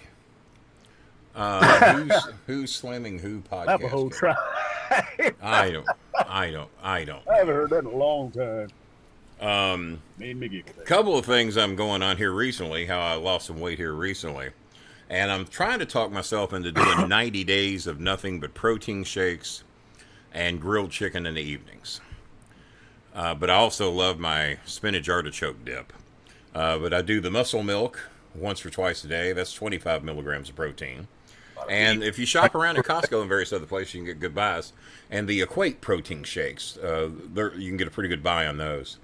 Who's slamming who podcast? Navajo tribe. I don't. I haven't heard that in a long time. Made me giggle. Couple of things I'm going on here recently, how I lost some weight here recently. And I'm trying to talk myself into doing 90 days of nothing but protein shakes and grilled chicken in the evenings. But I also love my spinach artichoke dip. But I do the muscle milk once or twice a day. That's 25 milligrams of protein. And if you shop around at Costco and various other places, you can get good buys. And the Equate protein shakes, you can get a pretty good buy on those.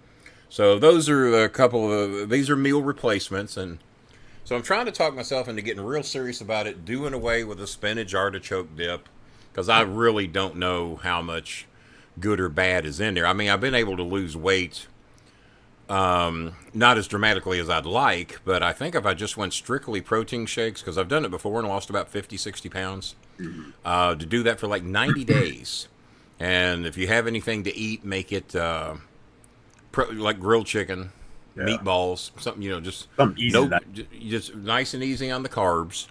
So those are a couple of, these are meal replacements. And so I'm trying to talk myself into getting real serious about it, doing away with the spinach artichoke dip, because I really don't know how much good or bad is in there. I mean, I've been able to lose weight, not as dramatically as I'd like, but I think if I just went strictly protein shakes, because I've done it before and lost about 50, 60 pounds, to do that for like 90 days. And if you have anything to eat, make it like grilled chicken, meatballs, something, just something easy. Just nice and easy on the carbs.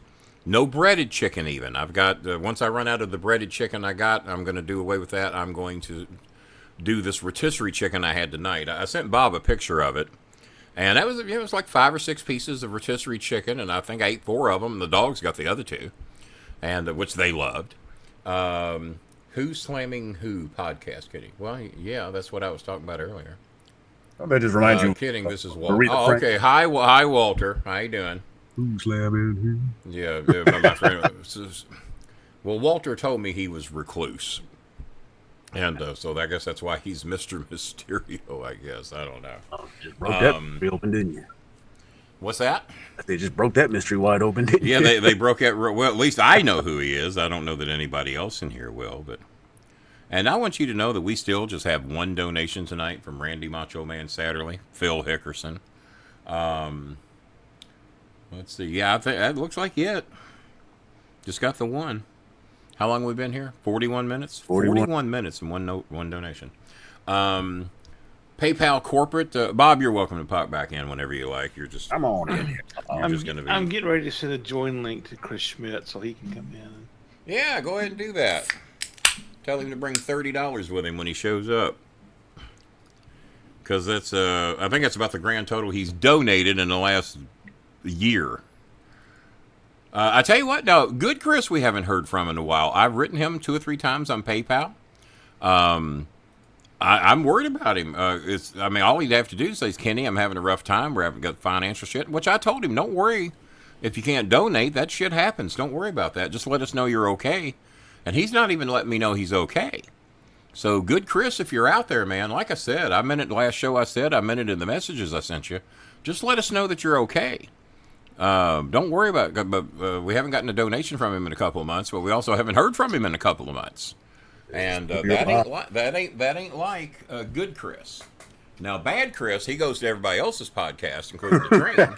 No breaded chicken even. I've got, once I run out of the breaded chicken I'm going to do away with that. I'm going to do this rotisserie chicken I had tonight. I sent Bob a picture of it, and that was, it was like 5 or 6 pieces of rotisserie chicken, and I think I ate 4 of them. And the dogs got the other 2, and which they loved. Who's Slamming Who podcast, Kitty? Well, yeah, that's what I was talking about earlier. Oh, that just reminds you. Kidding. This is Walter. Oh, okay. Hi, Walter. How you doing? Who's slamming who? Yeah, my friend. Well, Walter told me he was recluse. And so I guess that's why he's Mr. Mysterio, I guess. I don't know. Just broke that mystery open, didn't you? What's that? They just broke that mystery wide open, didn't you? Yeah, they broke that. Well, at least I know who he is. I don't know that anybody else in here will. And I want you to know that we still just have one donation tonight from Randy Macho Man Satterley, Phil Hickerson. Let's see. Yeah, I think that looks like it. Just got the one. How long have we been here? 41 minutes? 41 minutes and one donation. PayPal corporate. Bob, you're welcome to pop back in whenever you like. You're just... I'm on in here. I'm getting ready to send a join link to Chris Schmidt so he can come in. Yeah, go ahead and do that. Tell him to bring $30 with him when he shows up. Because that's, I think that's about the grand total he's donated in the last year. I tell you what, now, Good Chris we haven't heard from in a while. I've written him 2 or 3 times on PayPal. I'm worried about him. All he'd have to do is say, Kenny, I'm having a rough time. We're having got financial shit, which I told him, don't worry. If you can't donate, that shit happens. Don't worry about that. Just let us know you're okay. And he's not even letting me know he's okay. So, Good Chris, if you're out there, man, like I said, I meant it last show I meant it in the messages I sent you. Just let us know that you're okay. Don't worry about it. But we haven't gotten a donation from him in a couple of months, but we also haven't heard from him in a couple of months. And that ain't like Good Chris. Now, Bad Chris, he goes to everybody else's podcast, including the train.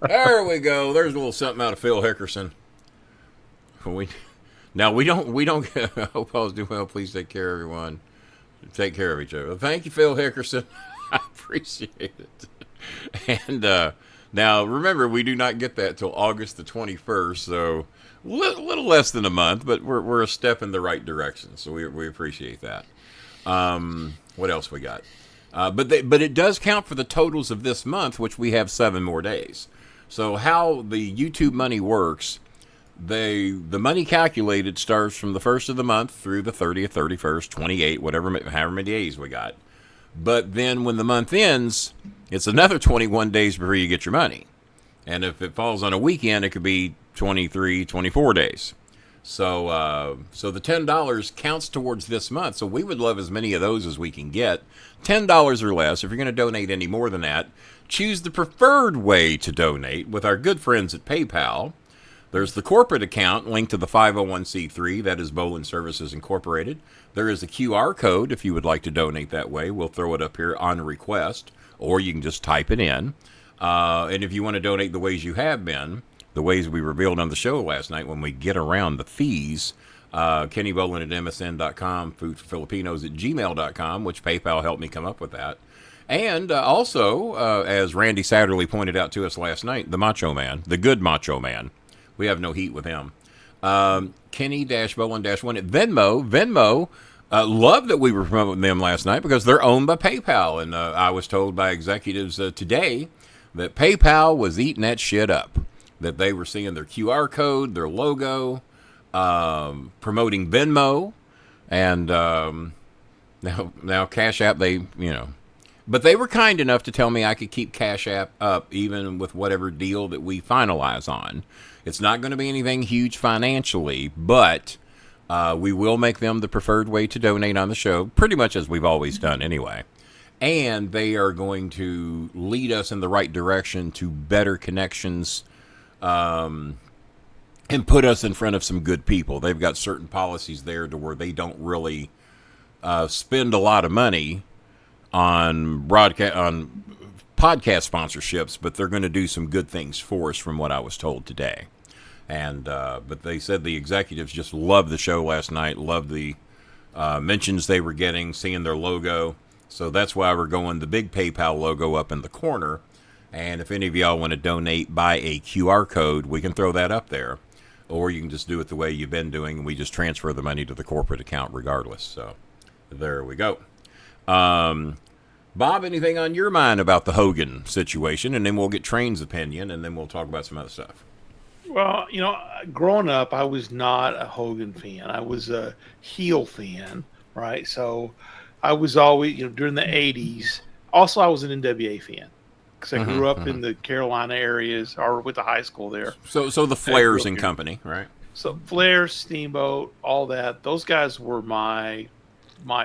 There we go. There's a little something out of Phil Hickerson. We don't. I hope all's doing well. Please take care, everyone. Take care of each other. Thank you, Phil Hickerson. I appreciate it. And now, remember, we do not get that till August the 21st, so a little less than a month, but we're a step in the right direction, so we appreciate that. What else we got? But it does count for the totals of this month, which we have 7 more days. So how the YouTube money works, the money calculated starts from the 1st of the month through the 30th, 31st, 28th, however many days we got. But then when the month ends, it's another 21 days before you get your money. And if it falls on a weekend, it could be 23, 24 days. So the $10 counts towards this month. So we would love as many of those as we can get. $10 or less. If you're going to donate any more than that, choose the preferred way to donate with our good friends at PayPal. There's the corporate account linked to the 501c3. That is Bolin Services Incorporated. There is a QR code if you would like to donate that way. We'll throw it up here on request, or you can just type it in. And if you want to donate the ways you have been, the ways we revealed on the show last night when we get around the fees, Kenny Bolin at MSN.com, Food for Filipinos at gmail.com, which PayPal helped me come up with that. And also, as Randy Satterley pointed out to us last night, the Macho Man, the good Macho Man. We have no heat with him. Kenny-Bolin-1 at Venmo. Love that we were promoting them last night because they're owned by PayPal. And I was told by executives today that PayPal was eating that shit up. That they were seeing their QR code, their logo, promoting Venmo. And Now Cash App, but they were kind enough to tell me I could keep Cash App up even with whatever deal that we finalize on. It's not going to be anything huge financially, but we will make them the preferred way to donate on the show, pretty much as we've always done anyway. And they are going to lead us in the right direction to better connections and put us in front of some good people. They've got certain policies there to where they don't really spend a lot of money on podcast sponsorships, but they're going to do some good things for us from what I was told today. And but they said the executives just loved the show last night, loved the mentions they were getting, seeing their logo. So that's why we're going the big PayPal logo up in the corner. And if any of y'all want to donate by a QR code, we can throw that up there. Or you can just do it the way you've been doing, and we just transfer the money to the corporate account regardless. So there we go. Bob, anything on your mind about the Hogan situation? And then we'll get Train's opinion, and then we'll talk about some other stuff. Well, growing up, I was not a Hogan fan. I was a heel fan, right? So I was always, during the 80s. Also, I was an NWA fan because I grew up in the Carolina areas or with the high school there. So the Flairs and company, right? So Flair, Steamboat, all that. Those guys were my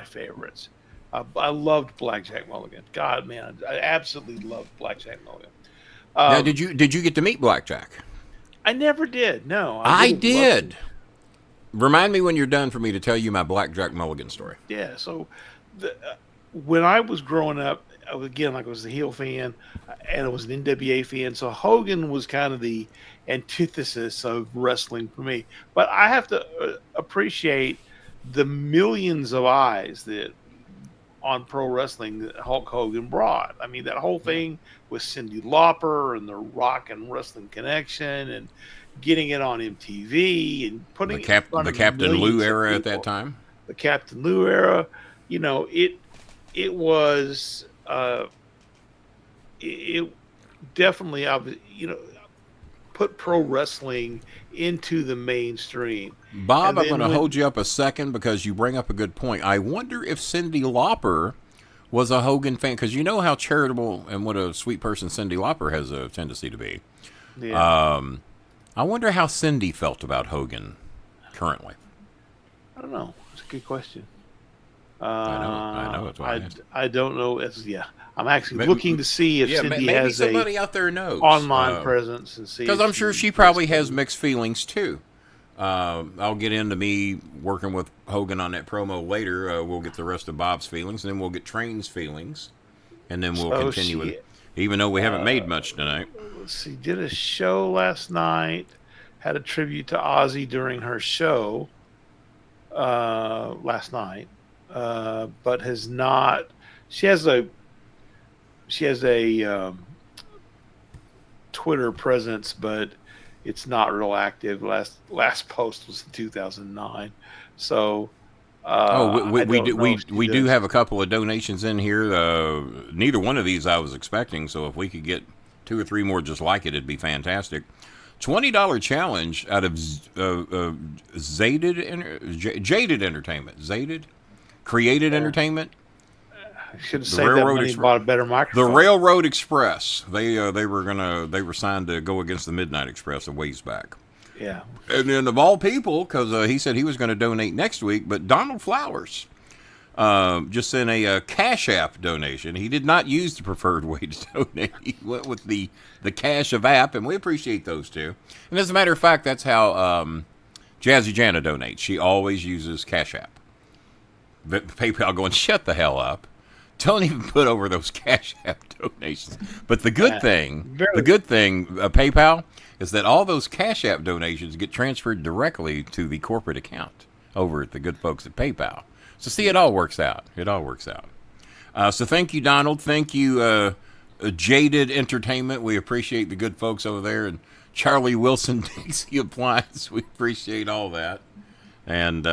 favorites. I loved Blackjack Mulligan. God, man, I absolutely loved Blackjack Mulligan. Now, did you get to meet Blackjack? I never did. No, I did. Remind me when you're done for me to tell you my Blackjack Mulligan story. Yeah. So, when I was growing up, I was a heel fan, and I was an NWA fan. So Hogan was kind of the antithesis of wrestling for me. But I have to appreciate the millions of eyes that on pro wrestling that Hulk Hogan brought. I mean, that whole thing with Cyndi Lauper and the Rock and Wrestling Connection and getting it on MTV and putting the Captain Lou era at that time. The Captain Lou era, it was it definitely put pro wrestling into the mainstream. Bob, I'm going to hold you up a second because you bring up a good point. I wonder if Cyndi Lauper was a Hogan fan, because you know how charitable and what a sweet person Cyndi Lauper has a tendency to be. Yeah. I wonder how Cyndi felt about Hogan currently. I don't know. It's a good question. I know. It's why I don't know. I'm actually looking to see if Cyndi has somebody out there knows online presence and see, because I'm sure she probably has mixed feelings too. I'll get into me working with Hogan on that promo later. We'll get the rest of Bob's feelings, and then we'll get Train's feelings, and then we'll continue with it. Even though we haven't made much tonight. She did a show last night, had a tribute to Ozzy during her show last night, but has not. She has a Twitter presence, but it's not real active. Last post was in 2009, so we do have a couple of donations in here. Neither one of these I was expecting, so if we could get 2 or 3 more just like it'd be fantastic. $20 challenge out of Jaded Entertainment. Created Entertainment. I should have saved that money and bought a better microphone. The Railroad Express. They were signed to go against the Midnight Express a ways back. Yeah. And then of all people, because he said he was going to donate next week, but Donald Flowers just sent a Cash App donation. He did not use the preferred way to donate. He went with the Cash of App, and we appreciate those two. And as a matter of fact, that's how Jazzy Jana donates. She always uses Cash App. PayPal going, shut the hell up. Don't even put over those Cash App donations. But the good thing, PayPal, is that all those Cash App donations get transferred directly to the corporate account over at the good folks at PayPal. So see, it all works out. So thank you, Donald. Thank you, Jaded Entertainment. We appreciate the good folks over there. And Charlie Wilson, Dixie Appliance. We appreciate all that. And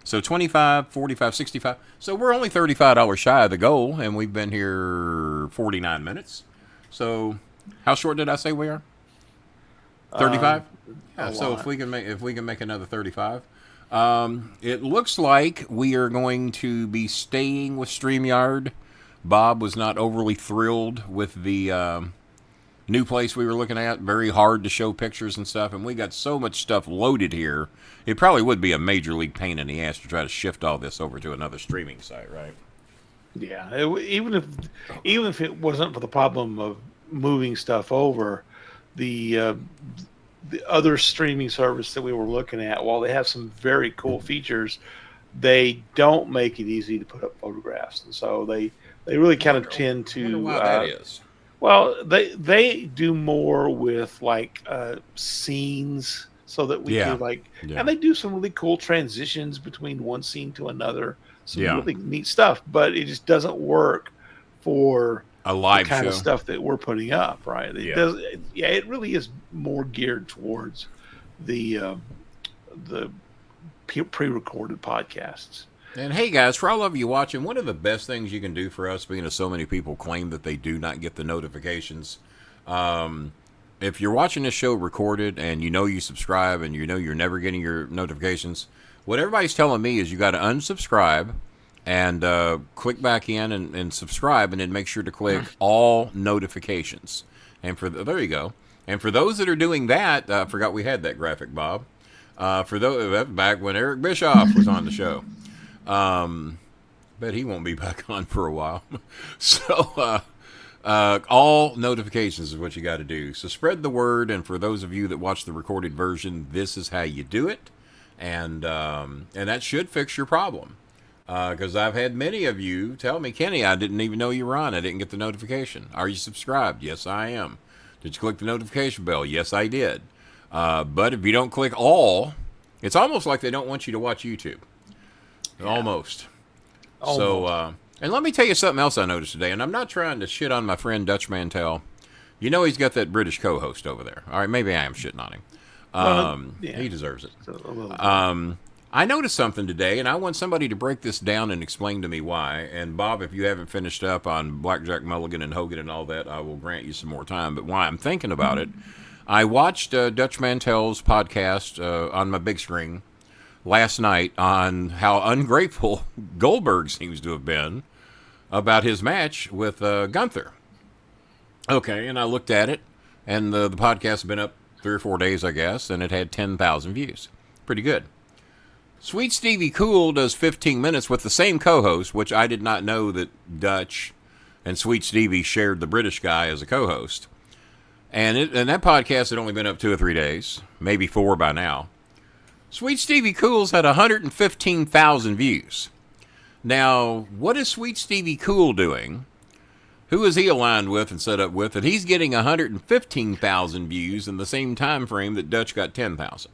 so 25, 45, 65. So we're only $35 shy of the goal, and we've been here 49 minutes. So how short did I say we are? 35. So if we can make another 35. It looks like we are going to be staying with StreamYard. Bob was not overly thrilled with the new place we were looking at. Very hard to show pictures and stuff, and we got so much stuff loaded here. It probably would be a major league pain in the ass to try to shift all this over to another streaming site, right? Yeah, even if it wasn't for the problem of moving stuff over, the other streaming service that we were looking at, while they have some very cool features, they don't make it easy to put up photographs, and so they really kind of tend to. I wonder why that is. Well, they do more with like scenes, so that we can and they do some really cool transitions between one scene to another. Some really neat stuff, but it just doesn't work for a live kind show of stuff that we're putting up, right? It does. Yeah, it really is more geared towards the pre-recorded podcasts. And hey guys, for all of you watching, one of the best things you can do for us, being as so many people claim that they do not get the notifications, if you're watching this show recorded and you subscribe and you're never getting your notifications, what everybody's telling me is you got to unsubscribe and click back in and subscribe, and then make sure to click all notifications. And there you go. And for those that are doing that, I forgot we had that graphic, Bob. For those back when Eric Bischoff was on the show. Bet he won't be back on for a while. So all notifications is what you got to do. So spread the word, and for those of you that watch the recorded version, this is how you do it. And that should fix your problem. Because I've had many of you tell me, Kenny, I didn't even know you were on. I didn't get the notification. Are you subscribed? Yes, I am. Did you click the notification bell? Yes, I did. But if you don't click all, it's almost like they don't want you to watch YouTube. Yeah. Almost. So, and let me tell you something else I noticed today, and I'm not trying to shit on my friend Dutch Mantel. You know he's got that British co-host over there. All right, maybe I am shitting on him. He deserves it. I noticed something today, and I want somebody to break this down and explain to me why. And Bob, if you haven't finished up on Blackjack Mulligan and Hogan and all that, I will grant you some more time. But why I'm thinking about it, I watched Dutch Mantel's podcast on my big screen last night on how ungrateful Goldberg seems to have been about his match with Gunther. Okay, and I looked at it, and the podcast has been up 3 or 4 days, I guess, and it had 10,000 views. Pretty good. Sweet Stevie Cool does 15 minutes with the same co-host, which I did not know that Dutch and Sweet Stevie shared the British guy as a co-host. And that podcast had only been up 2 or 3 days, maybe 4 by now. Sweet Stevie Cool's had 115,000 views. Now, what is Sweet Stevie Cool doing? Who is he aligned with and set up with that he's getting 115,000 views in the same time frame that Dutch got 10,000?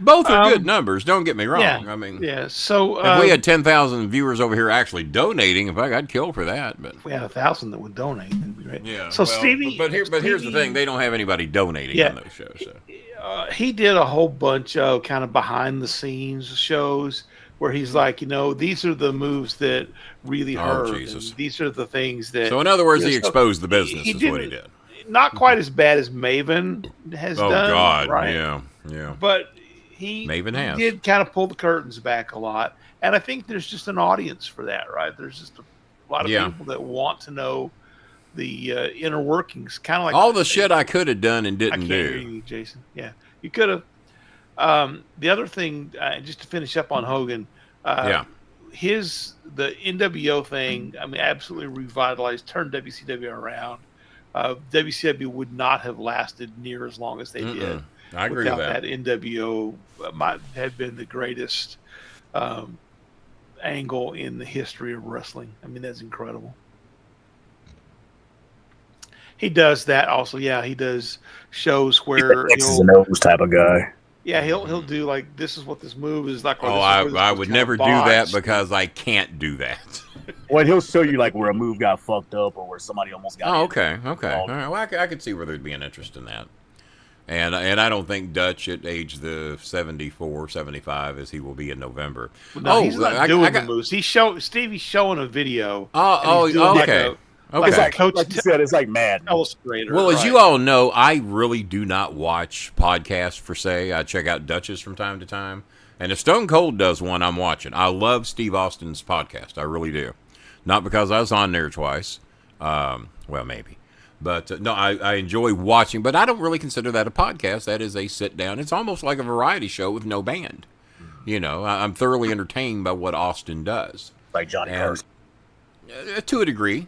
Both are good numbers, don't get me wrong. Yeah, I mean, so if we had 10,000 viewers over here actually donating, in fact, I'd kill for that. But if we had 1,000 that would donate, that'd be great. Yeah. So well, Stevie, but here's the thing: they don't have anybody donating on those shows. So. He did a whole bunch of kind of behind the scenes shows where he's like, these are the moves that really hurt. Jesus. These are the things that. So in other words, he exposed the business. Is what he did. Not quite as bad as Maven has done. Oh God, right? Yeah. But he did kind of pull the curtains back a lot, and I think there's just an audience for that, right? There's just a lot of people that want to know the inner workings, kind of like all the shit I could have done and didn't do. Hear you, Jason. Yeah, you could have. The other thing, just to finish up on Hogan, the NWO thing, I mean, absolutely revitalized, turned WCW around. WCW would not have lasted near as long as they did. I agree with that. That NWO might have been the greatest angle in the history of wrestling. I mean, that's incredible. He does that also. Yeah, he does shows where he's X's and O's type of guy. Yeah, he'll do like, this is what this move is like. I would never do that because I can't do that. Well, he'll show you like where a move got fucked up or where somebody almost got. Oh, okay. All right. Well, I could see where there'd be an interest in that. And I don't think Dutch at age the 74, 75 as he will be in November. No, he's not doing the moves. Stevie's showing a video. Okay. It's like Coach, like you said, it's like Madden. Illustrator. Well, as you all know, I really do not watch podcasts per se. I check out Dutch's from time to time. And if Stone Cold does one, I'm watching. I love Steve Austin's podcast. I really do. Not because I was on there twice. Well, maybe. But no, I enjoy watching. But I don't really consider that a podcast. That is a sit down. It's almost like a variety show with no band. You know, I'm thoroughly entertained by what Austin does. Like Johnny Carson. To a degree.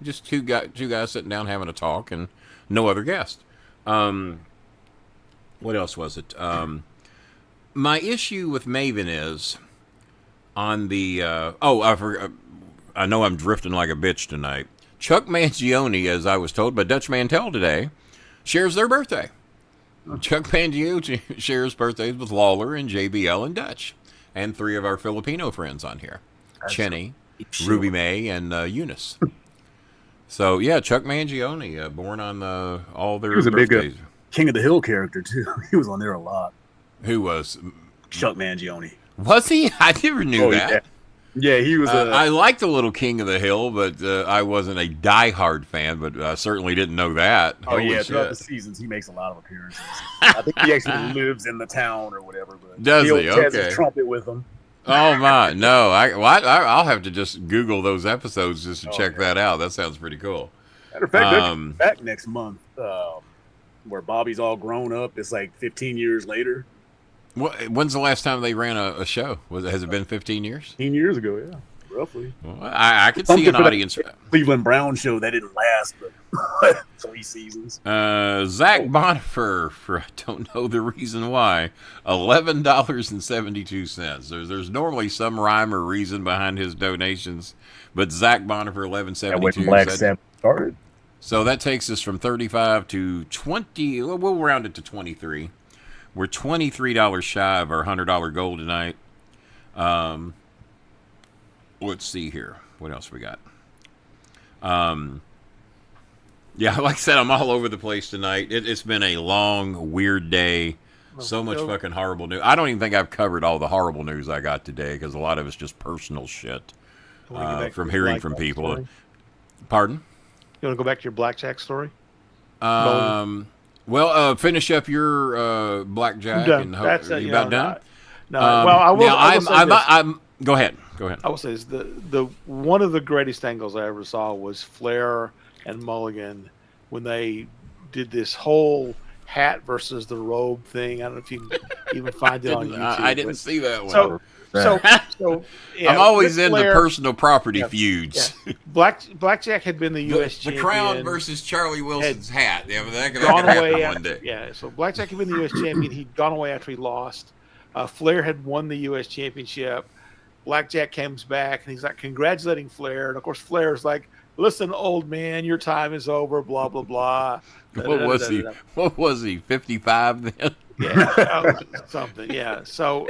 Just two guys sitting down having a talk and no other guest. What else was it? My issue with Maven is on the I know I'm drifting like a bitch tonight. Chuck Mangione, as I was told by Dutch Mantel today, shares their birthday. Chuck Mangione shares birthdays with Lawler and JBL and Dutch, and 3 of our Filipino friends on here, Chenny, Ruby May, and Eunice. So yeah, Chuck Mangione, born on all their birthdays. He was a big King of the Hill character too. He was on there a lot. Who was? Chuck Mangione. Was he? I never knew that. Yeah, he was. I liked the little King of the Hill, but I wasn't a diehard fan. But I certainly didn't know that. Oh yeah, throughout the seasons, he makes a lot of appearances. I think he actually lives in the town or whatever. But does he? Has his trumpet with him. Oh my, no! I'll have to just Google those episodes just to check that out. That sounds pretty cool. Matter of fact, they're coming back next month, where Bobby's all grown up. It's like 15 years later. When's the last time they ran a show? Has it been 15 years? 15 years ago, yeah, roughly. Well, I could see an audience. Cleveland Brown show that didn't last but 3 seasons. Zach Bonifer, for I don't know the reason why, $11.72. There's normally some rhyme or reason behind his donations, but Zach Bonifer, $11.72. When Black Sabbath started. So that takes us from 35 to 20. We'll round it to 23. We're $23 shy of our $100 goal tonight. Let's see here. What else we got? Yeah, like I said, I'm all over the place tonight. It's been a long, weird day. So much fucking horrible news. I don't even think I've covered all the horrible news I got today because a lot of it's just personal shit from hearing from people. Story? Pardon? You want to go back to your blackjack story? Well, finish up your blackjack. And you about done? No. Well, I will. I'm. Go ahead. I will say this: the one of the greatest angles I ever saw was Flair and Mulligan when they did this whole hat versus the robe thing. I don't know if you can even find it on YouTube. I didn't see that one. So yeah, I'm always into personal property feuds. Yeah. Blackjack had been the U.S. champion. The Crown versus Charlie Wilson's hat. Yeah, that gone away one day. Yeah, so Blackjack had been the U.S. champion. He'd gone away after he lost. Flair had won the U.S. championship. Blackjack comes back and he's like congratulating Flair, and of course Flair's like, "Listen, old man, your time is over." Blah blah blah. What was he? 55 then? Yeah, something. Yeah. So,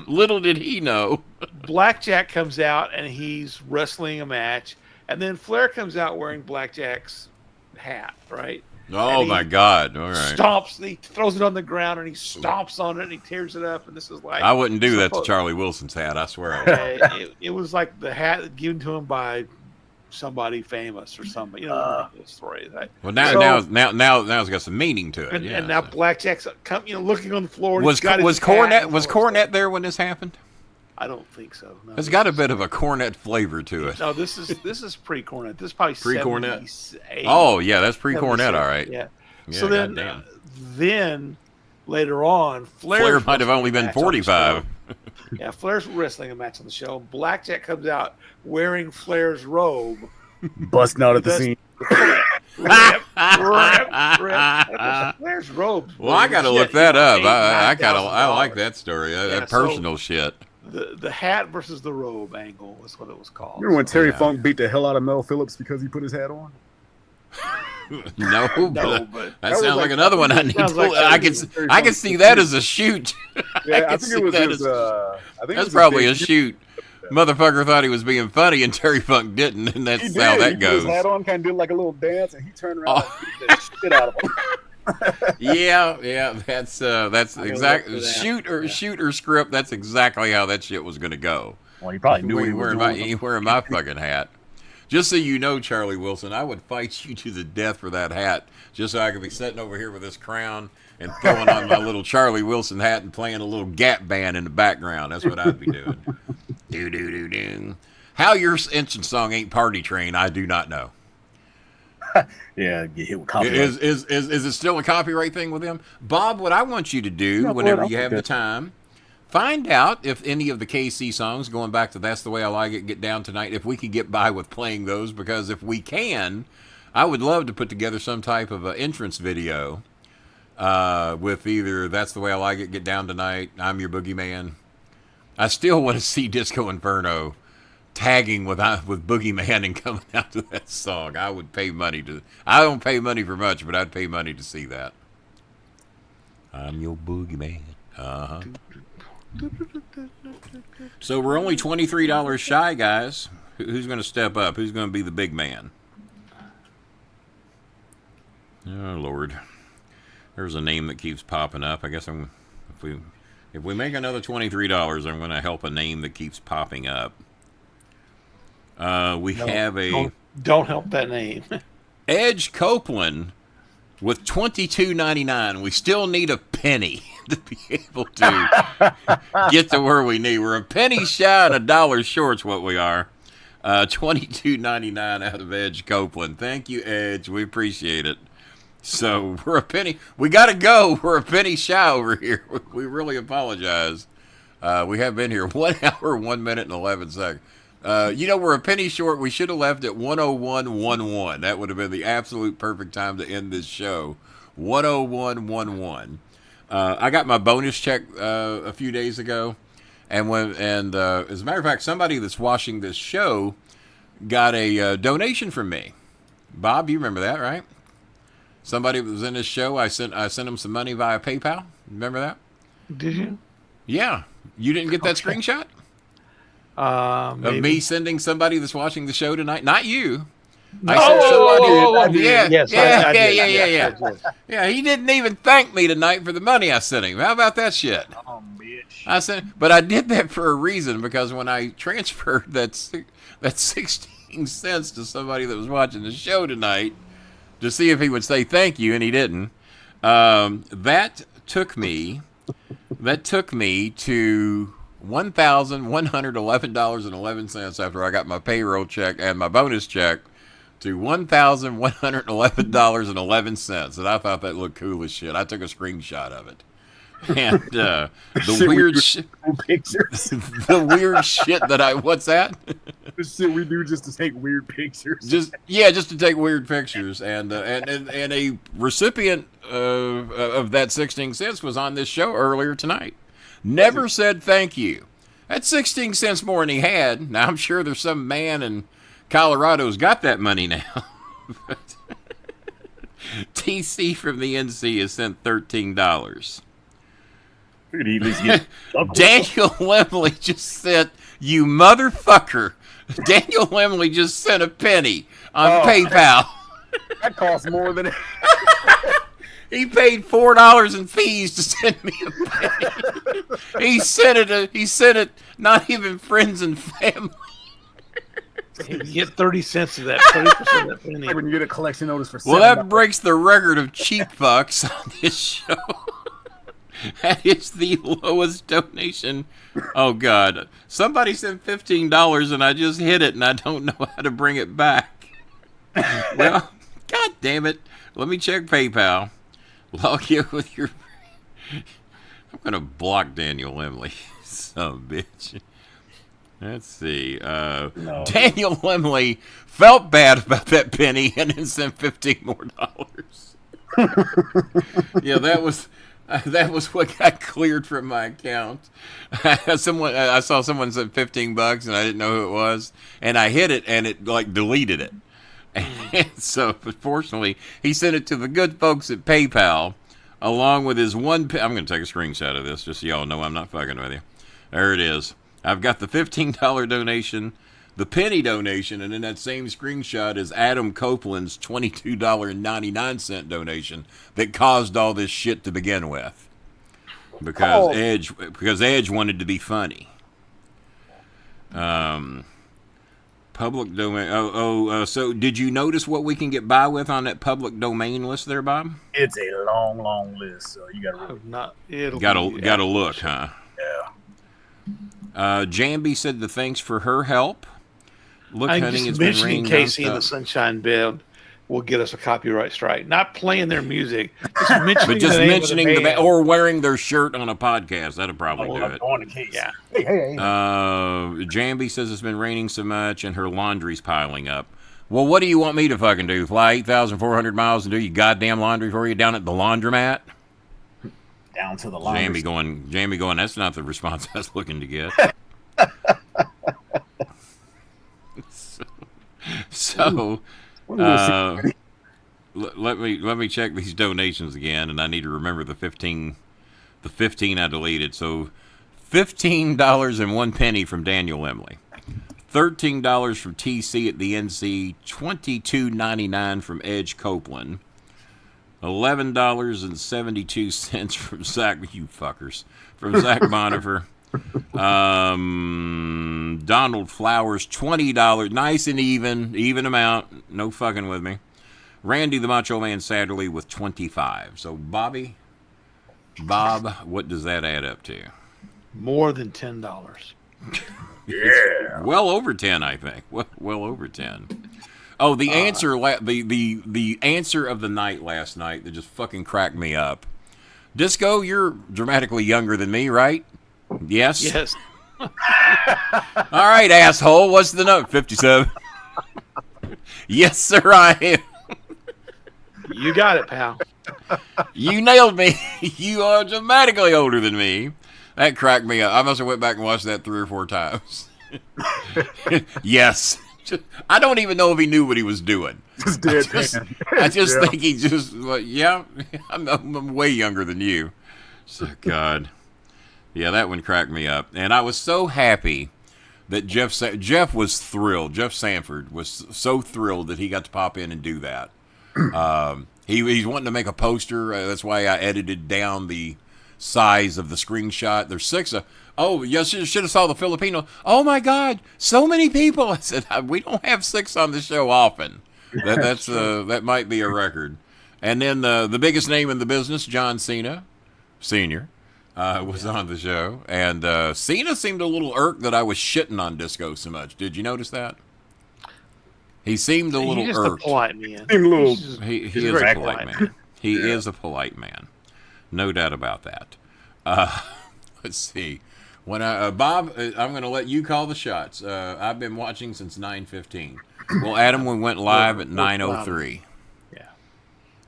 little did he know. Blackjack comes out and he's wrestling a match, and then Flair comes out wearing Blackjack's hat, right? Oh my God! All right. Stomps. He throws it on the ground and he stomps on it and he tears it up. And this is like I wouldn't do that to Charlie Wilson's hat. I swear. I would. It was like the hat given to him by somebody famous or somebody. You know the story. Well, now it's got some meaning to it. And now Blackjack's looking on the floor. Was Cornette there when this happened? I don't think so. No, it's got a bit of a Cornette flavor to it. No, this is pre-Cornette. This is probably pre-Cornette. Oh yeah, that's pre-Cornette. All right. Yeah. So then later on, Flair might have only been 45. Yeah, Flair's wrestling a match on the show. Blackjack comes out wearing Flair's robe, busting out at the scene. Rip. Flair's robes. Well, I got to look that up. I like that story. That personal shit. The hat versus the robe angle is what it was called. Remember when Terry Funk beat the hell out of Mel Phillips because he put his hat on? No, but that sounds like another one I need to. I can see that as a shoot. Yeah, I think it was his. That's probably a shoot. Motherfucker thought he was being funny, and Terry Funk didn't, and that's how that goes. He put his hat on, kind of did like a little dance, and he turned around and beat the shit out of him. Yeah, that's exactly shoot or script. That's exactly how that shit was going to go. Well, you probably knew he wearing my fucking hat. Just so you know, Charlie Wilson, I would fight you to the death for that hat, just so I could be sitting over here with this crown and throwing on my little Charlie Wilson hat and playing a little Gap band in the background. That's what I'd be doing. Do do do do. How your entrance song ain't Party Train, I do not know. Yeah, get hit with copyright. Is it still a copyright thing with them? Bob, what I want you to do whenever you have the time, find out if any of the KC songs, going back to That's the Way I Like It, Get Down Tonight, if we can get by with playing those, because if we can, I would love to put together some type of an entrance video with either That's the Way I Like It, Get Down Tonight, I'm Your Boogeyman. I still want to see Disco Inferno tagging with Boogeyman and coming out to that song. I would pay money to. I don't pay money for much, but I'd pay money to see that. I'm your Boogeyman. So we're only $23 shy, guys. Who's going to step up? Who's going to be the big man? Oh Lord, there's a name that keeps popping up. I guess if we make another $23, I'm going to help a name that keeps popping up. Don't help that name. Edge Copeland with $22.99. We still need a penny to be able to get to where we need. We're a penny shy and $1 short's what we are. $22.99 out of Edge Copeland. Thank you, Edge. We appreciate it. So we're a penny. We got to go. We're a penny shy over here. We really apologize. We have been here 1 hour, 1 minute, and 11 seconds. We're a penny short. We should have left at 101.11. That would have been the absolute perfect time to end this show. 101.11. I got my bonus check a few days ago, and as a matter of fact, somebody that's watching this show got a donation from me. Bob, you remember that, right? Somebody that was in this show, I sent him some money via PayPal. Remember that? Did you? Yeah. You didn't get that screenshot? Of me sending somebody that's watching the show tonight? Not you. Yeah, he didn't even thank me tonight for the money I sent him. How about that shit? Oh, bitch. But I did that for a reason, because when I transferred that 16 cents to somebody that was watching the show tonight to see if he would say thank you, and he didn't, that took me to $1,111.11 after I got my payroll check and my bonus check, to $1,111.11, and I thought that looked cool as shit. I took a screenshot of it, and the weird shit that what's that? The shit we do just to take weird pictures. Just to take weird pictures, and a recipient of that 16 cents was on this show earlier tonight. Never said thank you. That's 16 cents more than he had. Now, I'm sure there's some man in Colorado's got that money now. TC from the NC has sent $13. Daniel Lemley just sent, you motherfucker. Daniel Lemley just sent a penny on PayPal. That costs more than... He paid $4 in fees to send me a penny. He sent it not even friends and family. You get 30 cents of that, 30% of that penny. When you get a collection notice for $7. Well, that breaks the record of cheap fucks on this show. That is the lowest donation. Oh, God. Somebody sent $15 and I just hit it and I don't know how to bring it back. Well, God damn it. Let me check PayPal. Log in with your... I'm going to block Daniel Lemley. Son of a bitch. Let's see. No. Daniel Lemley felt bad about that penny and then sent $15 more. Yeah, that was what got cleared from my account. I saw someone sent $15 and I didn't know who it was, and I hit it and it like deleted it. And so, fortunately, he sent it to the good folks at PayPal, along with his one... I'm going to take a screenshot of this, just so y'all know I'm not fucking with you. There it is. I've got the $15 donation, the penny donation, and in that same screenshot is Adam Copeland's $22.99 donation that caused all this shit to begin with. Because Edge wanted to be funny. Public domain. So did you notice what we can get by with on that public domain list there, Bob? It's a long, long list. So you got to really gotta look, huh? Yeah. Jambi said the thanks for her help. Look, I honey, just it's been mentioning raining Casey and nonstop. the Sunshine Band will get us a copyright strike. Not playing their music, just But just the name mentioning of the band. or wearing their shirt on a podcast, that'll probably do it. On the case. Yeah. Hey. Jambi says it's been raining so much and her laundry's piling up. Well, what do you want me to fucking do? Fly 8,400 miles and do your goddamn laundry for you down at the laundromat? Down to the laundry. Jamie going, that's not the response I was looking to get. So let me check these donations again, and I need to remember the 15 I deleted. So $15.01 from Daniel Emily, $13 from TC at the NC, $22.99 from Edge Copeland, $11.72 from Zach. You fuckers, from Zach Bonifer. Donald Flowers, $20, nice and even amount, no fucking with me. Randy the Macho Man Satterley with $25. So Bob, what does that add up to? More than $10. Yeah. Well over 10, I think. Well over 10. Oh, the answer, the answer of the night last night that just fucking cracked me up. Disco, you're dramatically younger than me, right? Yes? Yes. All right, asshole. What's the note? 57. Yes, sir, I am. You got it, pal. You nailed me. You are dramatically older than me. That cracked me up. I must have went back and watched that 3 or 4 times. Yes. I don't even know if he knew what he was doing. I just think he just, I'm way younger than you. So, God. Yeah, that one cracked me up. And I was so happy that Jeff was thrilled. Jeff Sanford was so thrilled that he got to pop in and do that. He's wanting to make a poster. That's why I edited down the size of the screenshot. There's 6. You should have saw the Filipino. Oh, my God, so many people. I said, we don't have 6 on the show often. That might be a record. And then the biggest name in the business, John Cena, Sr., was on the show, and Cena seemed a little irked that I was shitting on Disco so much. Did you notice that? He seemed a little irked. A polite man. He is a polite man. He is a polite man, no doubt about that. Let's see. When Bob, I'm going to let you call the shots. I've been watching since 9:15. Well, Adam, we went live at 9:03. Yeah.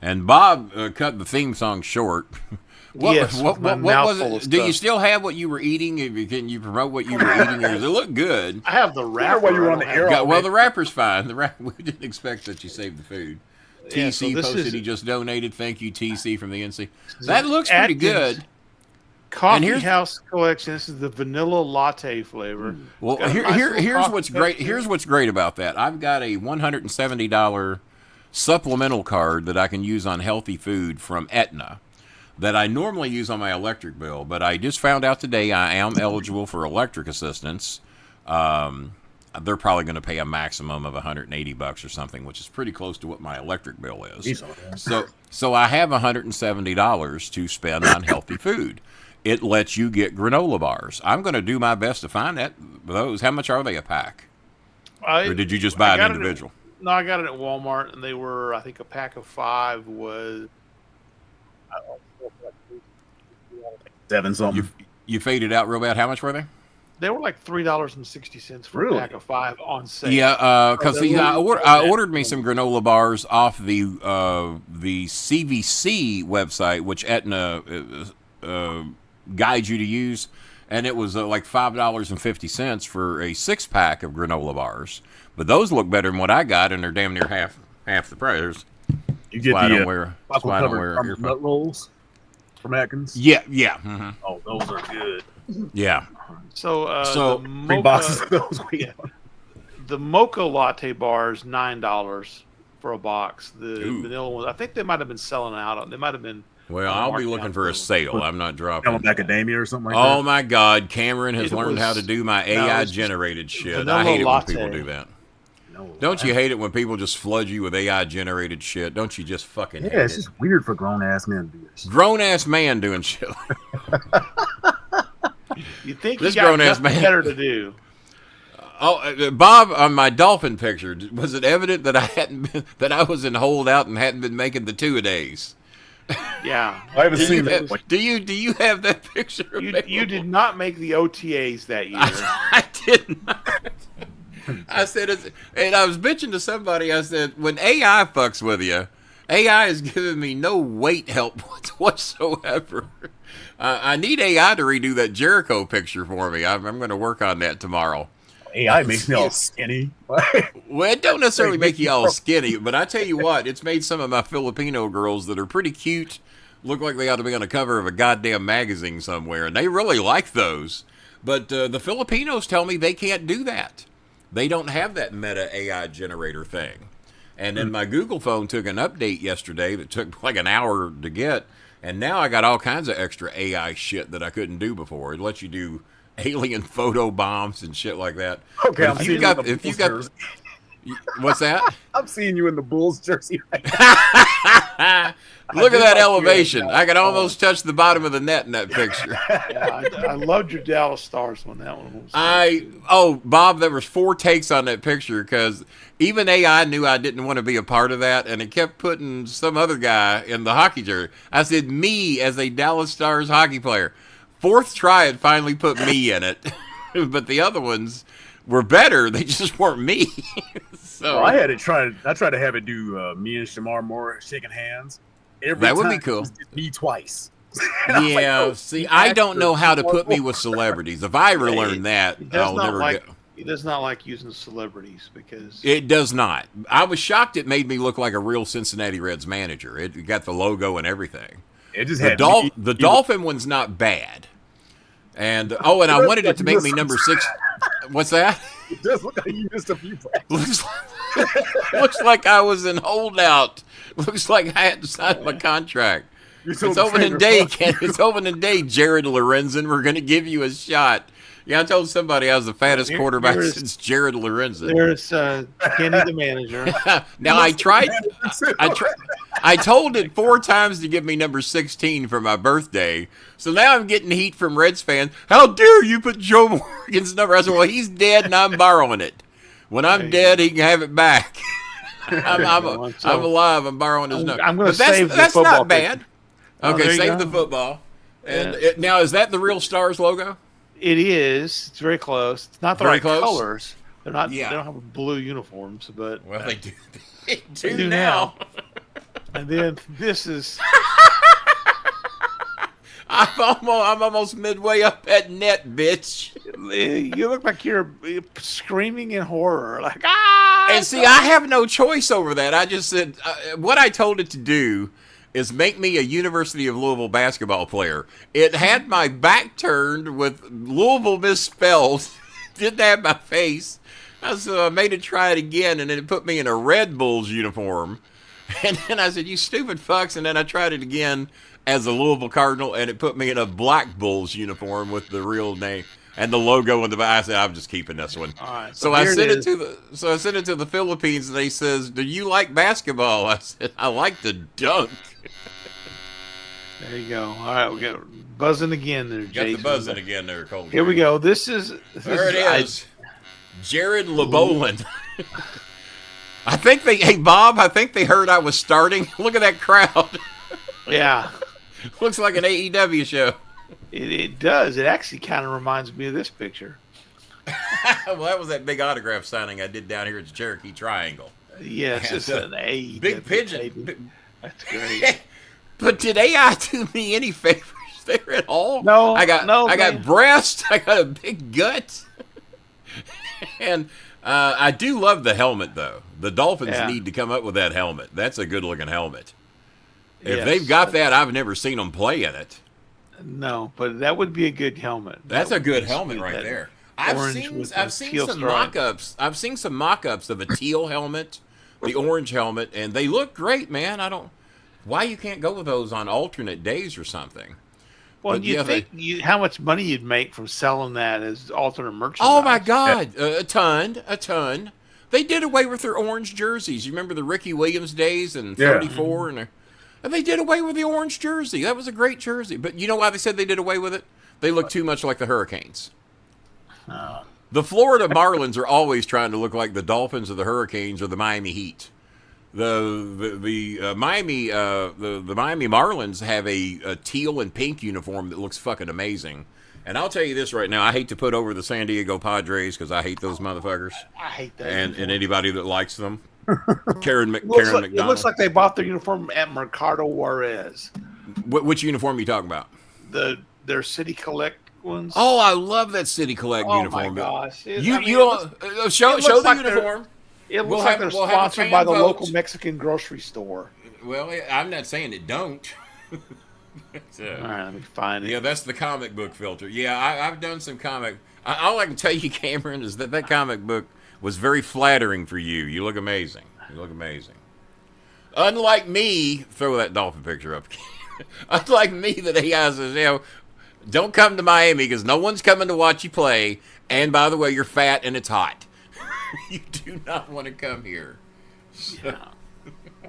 And Bob cut the theme song short. What was it? Do you still have what you were eating? Can you promote what you were eating? Or does it look good? I have the wrapper. While you were on the air. Well, the wrapper's fine. We didn't expect that you saved the food. Yeah, TC so posted he just donated. Thank you, TC from the NC. That looks pretty good. Coffee House Collection. This is the vanilla latte flavor. Well, here's what's great. Here's what's great about that. I've got a $170 supplemental card that I can use on healthy food from Aetna that I normally use on my electric bill, but I just found out today I am eligible for electric assistance. They're probably going to pay a maximum of $180 or something, which is pretty close to what my electric bill is. So I have $170 to spend on healthy food. It lets you get granola bars. I'm going to do my best to find those. How much are they a pack? Or did you just buy an individual? No, I got it at Walmart, and they were, I think, a pack of 5 was... 7 something. You faded out real bad. How much were they? They were like $3.60 for a pack of 5 on sale. Yeah, because I ordered me some granola bars off the CVC website, which Aetna guides you to use, and it was like $5.50 for a 6-pack of granola bars. But those look better than what I got, and they're damn near half the price. You get the nut rolls from Atkins. Yeah. Mm-hmm. Oh, those are good. Yeah. So 3 boxes of those. The mocha latte bars, $9 for a box. The vanilla ones, I think they might have been selling out. They might have been. Well, I'll be looking for a sale. I'm not dropping. Macadamia or something like that. Oh my God, Cameron has learned how to do my AI generated shit. I hate it when people do that. No. Don't you hate it when people just flood you with AI generated shit? Don't you just fucking hate it? Yeah, it's just weird for grown ass men to do this. Grown ass man doing shit. You think This you got grown-ass nothing man. better to do? Oh, Bob, on my dolphin picture, was it evident that I was in holdout and hadn't been making the 2-a-days? Yeah. I haven't seen that. Do you have that picture? You did not make the OTAs that year. I did not. I said, and I was bitching to somebody. I said, when AI fucks with you, AI is giving me no weight help whatsoever. I need AI to redo that Jericho picture for me. I'm going to work on that tomorrow. AI makes me all skinny. Well, it don't necessarily make you all skinny, but I tell you what, it's made some of my Filipino girls that are pretty cute look like they ought to be on the cover of a goddamn magazine somewhere, and they really like those. But the Filipinos tell me they can't do that. They don't have that meta AI generator thing. And then my Google phone took an update yesterday that took like an hour to get, and now I got all kinds of extra AI shit that I couldn't do before. It lets you do alien photo bombs and shit like that. Okay, if you got, what's that? I'm seeing you in the Bulls jersey right now. Look at that elevation. I could almost touch the bottom of the net in that picture. Yeah, I loved your Dallas Stars one. That one was Bob, there was 4 takes on that picture because even AI knew I didn't want to be a part of that, and it kept putting some other guy in the hockey jersey. I said, me as a Dallas Stars hockey player. 4th try, it finally put me in it. But the other ones were better. They just weren't me. So I tried to have it do me and Shamar Moore shaking hands. That would be cool. It was me twice. Yeah, like, see, I don't know how to put me with celebrities. If I ever learn that, I'll never go. He does not like using celebrities because It does not. I was shocked it made me look like a real Cincinnati Reds manager. It got the logo and everything. It just The, had the Dolphin one's not bad. And I wanted it to make me number 6. What's that? It does look like you missed a few practices. Looks like I was in holdout. Looks like I had to sign my contract. It's opening day, Ken. It's opening day, Jared Lorenzen. We're going to give you a shot. Yeah, I told somebody I was the fattest quarterback since Jared Lorenzen. There's Kenny, the manager. Now I told it 4 times to give me number 16 for my birthday. So now I'm getting heat from Reds fans. How dare you put Joe Morgan's number? I said, well, he's dead and I'm borrowing it. When I'm dead, he can have it back. I'm alive. I'm borrowing his number. I'm going to save the football. That's not bad. Okay, save the football. And now, is that the real Stars logo? It is. It's very close. It's not the right colors. They're not. Yeah. They don't have blue uniforms, but they do. They do now. And then this is. I'm almost midway up that net, bitch. You look like you're screaming in horror, like ah. And see, I have no choice over that. I just said what I told it to do is make me a University of Louisville basketball player. It had my back turned with Louisville misspelled. Didn't have my face. So I made it try it again, and then it put me in a Red Bulls uniform. And then I said, you stupid fucks. And then I tried it again as a Louisville Cardinal, and it put me in a Black Bulls uniform with the real name and the logo in the back. I said, I'm just keeping this one. All right, so I sent it to the Philippines, and they says, do you like basketball? I said, I like to dunk. There you go. All right, we got buzzing again there, Jason. Got the buzzing again there, Cole. Here we go. This is Jared Bolin. I think they heard I was starting. Look at that crowd. Yeah. Looks like an AEW show. It does. It actually kind of reminds me of this picture. Well, that was that big autograph signing I did down here at the Cherokee Triangle. Yes, it's an AEW. Big pigeon. That's great. But did AI do me any favors there at all? No. I got breast. I got a big gut. And I do love the helmet, though. The Dolphins need to come up with that helmet. That's a good-looking helmet. If they've got that, I've never seen them play in it. No, but that would be a good helmet. That's a good helmet right there. I've seen some mock-ups. I've seen some mock-ups of a teal helmet, the orange helmet, and they look great, man. Why you can't go with those on alternate days or something? Well, you think how much money you'd make from selling that as alternate merchandise? Oh my God, a ton. They did away with their orange jerseys. You remember the Ricky Williams days in 34? And they did away with the orange jersey. That was a great jersey. But you know why they said they did away with it? They look too much like the Hurricanes. The Florida Marlins are always trying to look like the Dolphins or the Hurricanes or the Miami Heat. The Miami Marlins have a teal and pink uniform that looks fucking amazing. And I'll tell you this right now, I hate to put over the San Diego Padres because I hate those motherfuckers. I hate that. And anybody that likes them. Karen It McDonald. looks like they bought their uniform at Mercado Juarez. Which uniform are you talking about? Their City Collect ones. Oh, I love that City Collect uniform. Oh my gosh! Show the like uniform. It looks like they're sponsored by the local Mexican grocery store. Well, I'm not saying it don't. All right, let me find it. Yeah, that's the comic book filter. Yeah, I've done some comic. All I can tell you, Cameron, is that comic book was very flattering for you. You look amazing. You look amazing. Unlike me, throw that dolphin picture up. Unlike me, that he has, don't come to Miami because no one's coming to watch you play. And by the way, you're fat and it's hot. You do not want to come here. So. Yeah.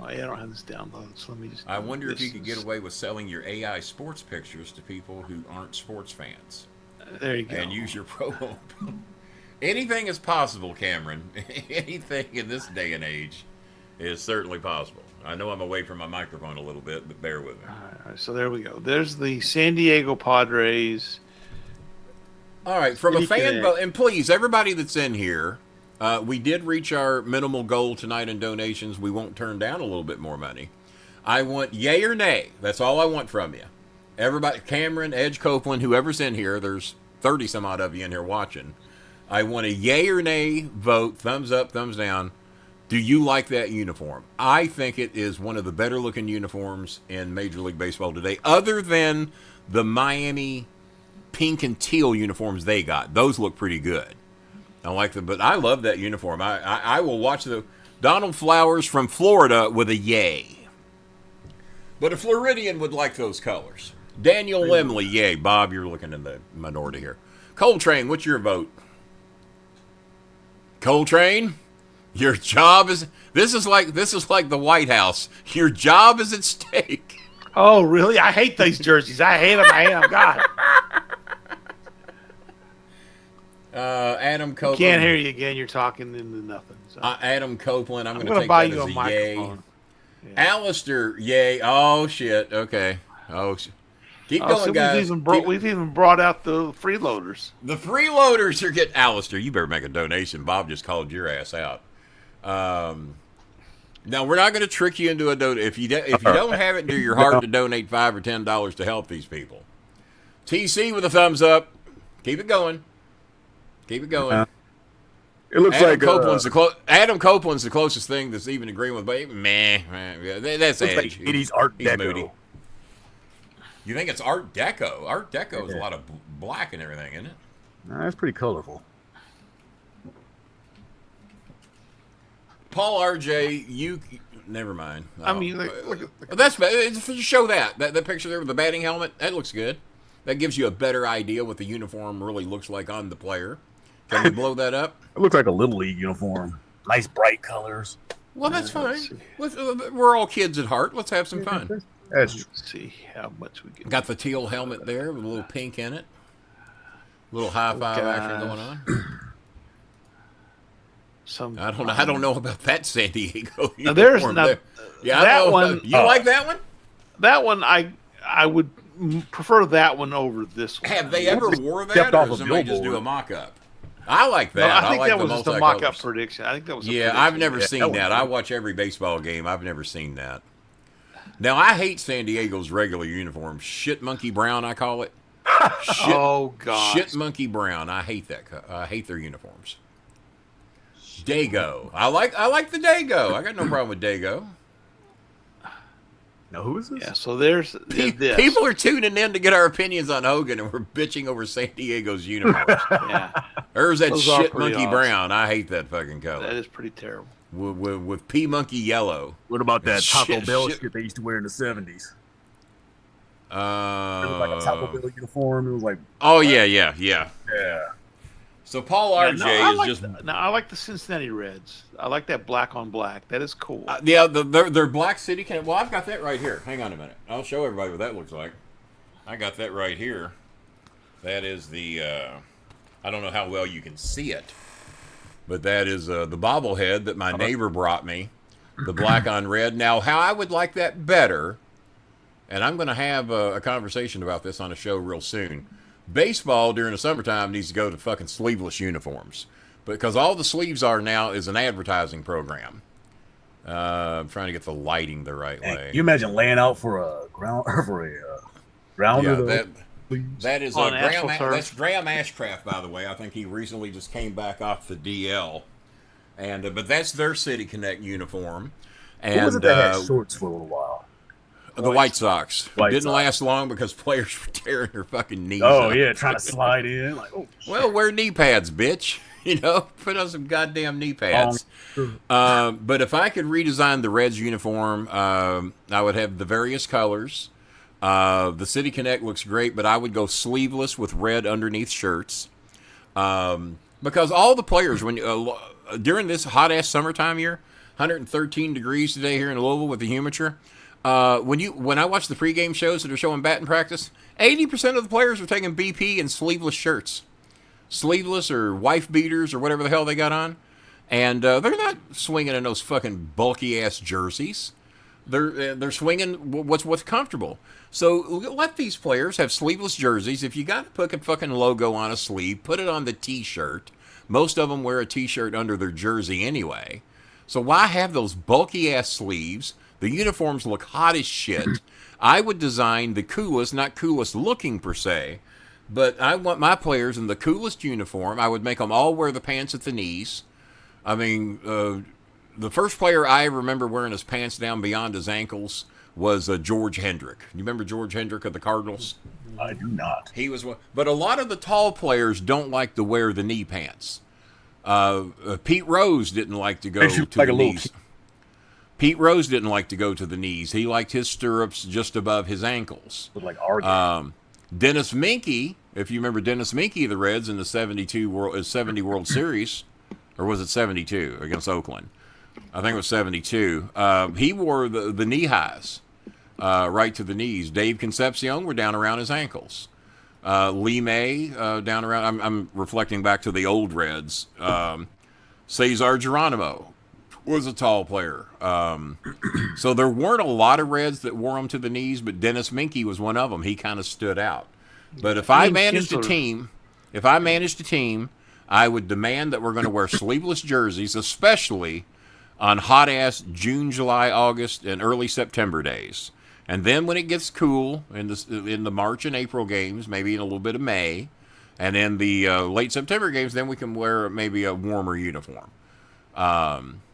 I don't have this downloaded, so let me just. I wonder if you could get away with selling your AI sports pictures to people who aren't sports fans. There you go. And use your promo. Anything is possible, Cameron. Anything in this day and age is certainly possible. I know I'm away from my microphone a little bit, but bear with me. All right, so there we go. There's the San Diego Padres. All right, from a fan vote, and please, everybody that's in here, we did reach our minimal goal tonight in donations. We won't turn down a little bit more money. I want yay or nay. That's all I want from you. Everybody, Cameron, Edge, Copeland, whoever's in here, there's 30 some odd of you in here watching. I want a yay or nay vote, thumbs up, thumbs down. Do you like that uniform? I think it is one of the better looking uniforms in Major League Baseball today, other than the Miami pink and teal uniforms they got. Those look pretty good. I like them, but I love that uniform. I will watch the Donald Flowers from Florida with a yay. But a Floridian would like those colors. Daniel Lemley, yay. Bob, you're looking in the minority here. Coltrane, what's your vote? Coltrane, your job is this is like the White House. Your job is at stake. Oh, really? I hate these jerseys. I hate them. God. Adam Copeland. Can't hear you again. You're talking into nothing. So. Adam Copeland. I'm going to take buy that you as a a microphone. yay. Yeah. Alistair, yay. Oh, shit. Okay. Keep going, so guys. We've even brought out the freeloaders. The freeloaders are getting... Alistair, you better make a donation. Bob just called your ass out. Now, we're not going to trick you into a donation. If you don't have it near your heart to donate $5 or $10 to help these people. TC with a thumbs up. Keep it going. Keep it going. It looks Adam like Copeland's Adam Copeland's the closest thing that's even agreeing with. But that's Edge. Like 80s Art Deco. Moody. You think it's Art Deco? Art Deco is a lot of black and everything, isn't it? Nah, that's pretty colorful. Paul RJ, you never mind. I mean, look that's just show that picture there with the batting helmet. That looks good. That gives you a better idea what the uniform really looks like on the player. Can we blow that up? It looks like a Little League uniform. Nice bright colors. Well, that's fine. We're all kids at heart. Let's have some fun. Let's see how much we get. Got the teal helmet there with a little pink in it. A little high five action going on. I don't know about that San Diego uniform. That one. You like that one? That one, I would prefer that one over this one. Have they ever wore that, or does somebody just do a mock-up? I like that. No, I think that was just a mock-up prediction. I think that was. I've never seen that. I watch every baseball game. I've never seen that. Now I hate San Diego's regular uniform. Shit monkey brown, I call it. Oh God. Shit monkey brown. I hate that. I hate their uniforms. Dago. I like the Dago. I got no problem with Dago. Now, who is this? Yeah, so there's this. People are tuning in to get our opinions on Hogan, and we're bitching over San Diego's uniforms. Yeah. There's that Those shit monkey brown. I hate that fucking color. That is pretty terrible. With pea monkey yellow. What about that Taco Bell shit they used to wear in the 70s? It was like a Taco Bell uniform. It was like... Oh, yeah. So Paul RJ I like the Cincinnati Reds. I like that black on black. That is cool. Their Black City Connect. Well, I've got that right here. Hang on a minute. I'll show everybody what that looks like. I got that right here. That is the. I don't know how well you can see it, but that is the bobblehead that my neighbor brought me. The black on red. Now, how I would like that better, and I'm going to have a conversation about this on a show real soon. Baseball during the summertime needs to go to fucking sleeveless uniforms, because all the sleeves are now is an advertising program. I'm trying to get the lighting the right way. Can you imagine laying out for a grounder? Yeah, that is that's Graham Ashcraft, by the way. I think he recently just came back off the DL, and but that's their City Connect uniform. And who was it that had shorts for a little while? The White Sox. Didn't last long because players were tearing their fucking knees. Oh, yeah, trying to slide in. Like, well, wear knee pads, bitch. You know, put on some goddamn knee pads. But if I could redesign the Reds uniform, I would have the various colors. The City Connect looks great, but I would go sleeveless with red underneath shirts. Because all the players, when during this hot-ass summertime year, 113 degrees today here in Louisville with the humidor, when I watch the pregame shows that are showing batting practice, 80% of the players are taking BP in sleeveless shirts, sleeveless or wife beaters or whatever the hell they got on, and they're not swinging in those fucking bulky ass jerseys. They're swinging what's comfortable. So let these players have sleeveless jerseys. If you got to put a fucking logo on a sleeve, put it on the T-shirt. Most of them wear a T-shirt under their jersey anyway. So why have those bulky ass sleeves? The uniforms look hot as shit. I would design the coolest, not coolest looking per se, but I want my players in the coolest uniform. I would make them all wear the pants at the knees. I mean, the first player I remember wearing his pants down beyond his ankles was George Hendrick. You remember George Hendrick of the Cardinals? I do not. He was one. But a lot of the tall players don't like to wear the knee pants. Pete Rose didn't like to go to the knees. Pete Rose didn't like to go to the knees. He liked his stirrups just above his ankles. Like Dennis Minke, if you remember Dennis Minke of the Reds in the 70 World Series, or was it 72 against Oakland? I think it was 72. He wore the knee highs right to the knees. Dave Concepcion were down around his ankles. Lee May down around. I'm reflecting back to the old Reds. Cesar Geronimo was a tall player. So there weren't a lot of Reds that wore them to the knees, but Dennis Minke was one of them. He kind of stood out. But if I managed a team, I would demand that we're going to wear sleeveless jerseys, especially on hot-ass June, July, August, and early September days. And then when it gets cool in the March and April games, maybe in a little bit of May, and in the late September games, then we can wear maybe a warmer uniform.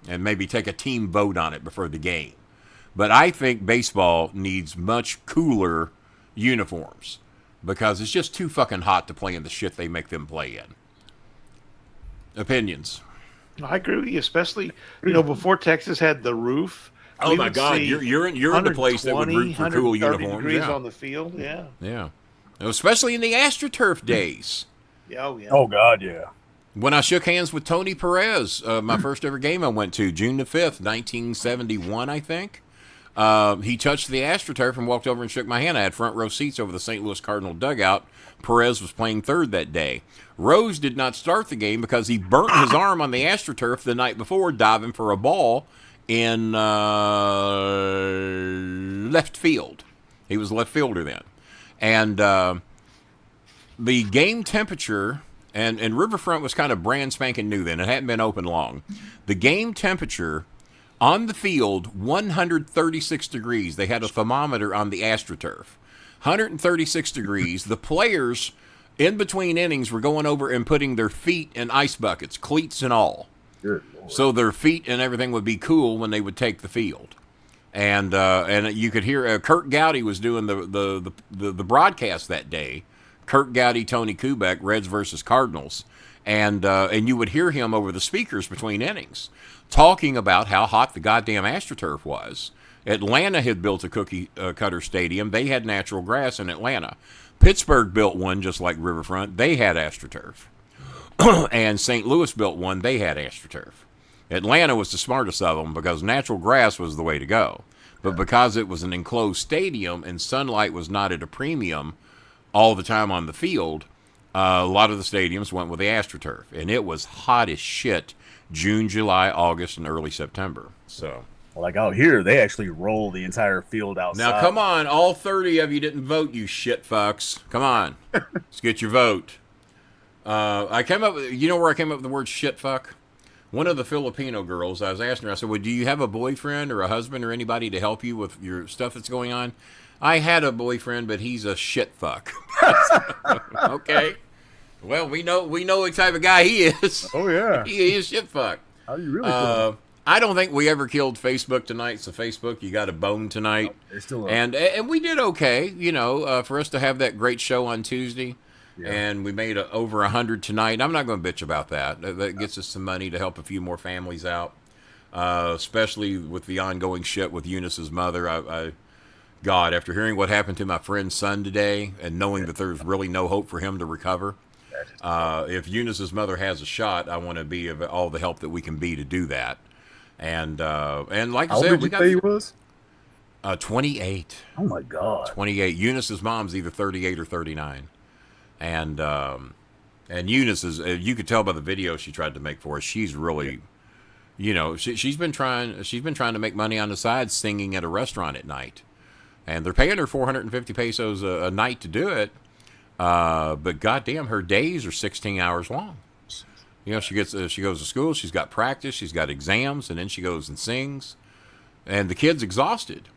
And maybe take a team vote on it before the game. But I think baseball needs much cooler uniforms because it's just too fucking hot to play in the shit they make them play in. Opinions? I agree with you, especially before Texas had the roof. Oh my God, you're in the place that would root for cool uniforms. Degrees on the field, yeah, especially in the AstroTurf days. Yeah. Oh God, yeah. When I shook hands with Tony Perez, my first ever game I went to, June the 5th, 1971, I think. He touched the AstroTurf and walked over and shook my hand. I had front row seats over the St. Louis Cardinal dugout. Perez was playing third that day. Rose did not start the game because he burnt his arm on the AstroTurf the night before diving for a ball in left field. He was a left fielder then. And the game temperature... And Riverfront was kind of brand spanking new then. It hadn't been open long. The game temperature on the field, 136 degrees. They had a thermometer on the AstroTurf. 136 degrees. The players, in between innings, were going over and putting their feet in ice buckets, cleats and all. So their feet and everything would be cool when they would take the field. And you could hear Kurt Gowdy was doing the broadcast that day. Kurt Gowdy, Tony Kubek, Reds versus Cardinals, and you would hear him over the speakers between innings talking about how hot the goddamn AstroTurf was. Atlanta had built a cookie cutter stadium. They had natural grass in Atlanta. Pittsburgh built one just like Riverfront. They had AstroTurf. and St. Louis built one. They had AstroTurf. Atlanta was the smartest of them because natural grass was the way to go. But because it was an enclosed stadium and sunlight was not at a premium all the time on the field, a lot of the stadiums went with the AstroTurf. And it was hot as shit June, July, August, and early September. So, like out here, they actually roll the entire field outside. now, come on. All 30 of you didn't vote, you shit fucks. Come on. Let's get your vote. I came up with, you know where I came up with the word shit fuck? One of the Filipino girls, I was asking her, I said, well, do you have a boyfriend or a husband or anybody to help you with your stuff that's going on? I had a boyfriend, but he's a shit fuck. Okay. Well, we know what type of guy he is. Oh, yeah. He is shit fuck. How do you really feel? I don't think we ever killed Facebook tonight. So Facebook, you got a bone tonight. They're still up. And we did okay, for us to have that great show on Tuesday. Yeah. And we made over 100 tonight. I'm not going to bitch about that. That gets us some money to help a few more families out, especially with the ongoing shit with Eunice's mother. God, after hearing what happened to my friend's son today and knowing that there's really no hope for him to recover, if Eunice's mother has a shot, I want to be of all the help that we can be to do that. And like I said, we got. He was 28. Oh my God, 28. Eunice's mom's either 38 or 39. And Eunice is, you could tell by the video she tried to make for us, she's really, she's been trying to make money on the side singing at a restaurant at night. And they're paying her 450 pesos a night to do it. But goddamn, her days are 16 hours long. She goes to school, she's got practice, she's got exams, and then she goes and sings. And the kid's exhausted.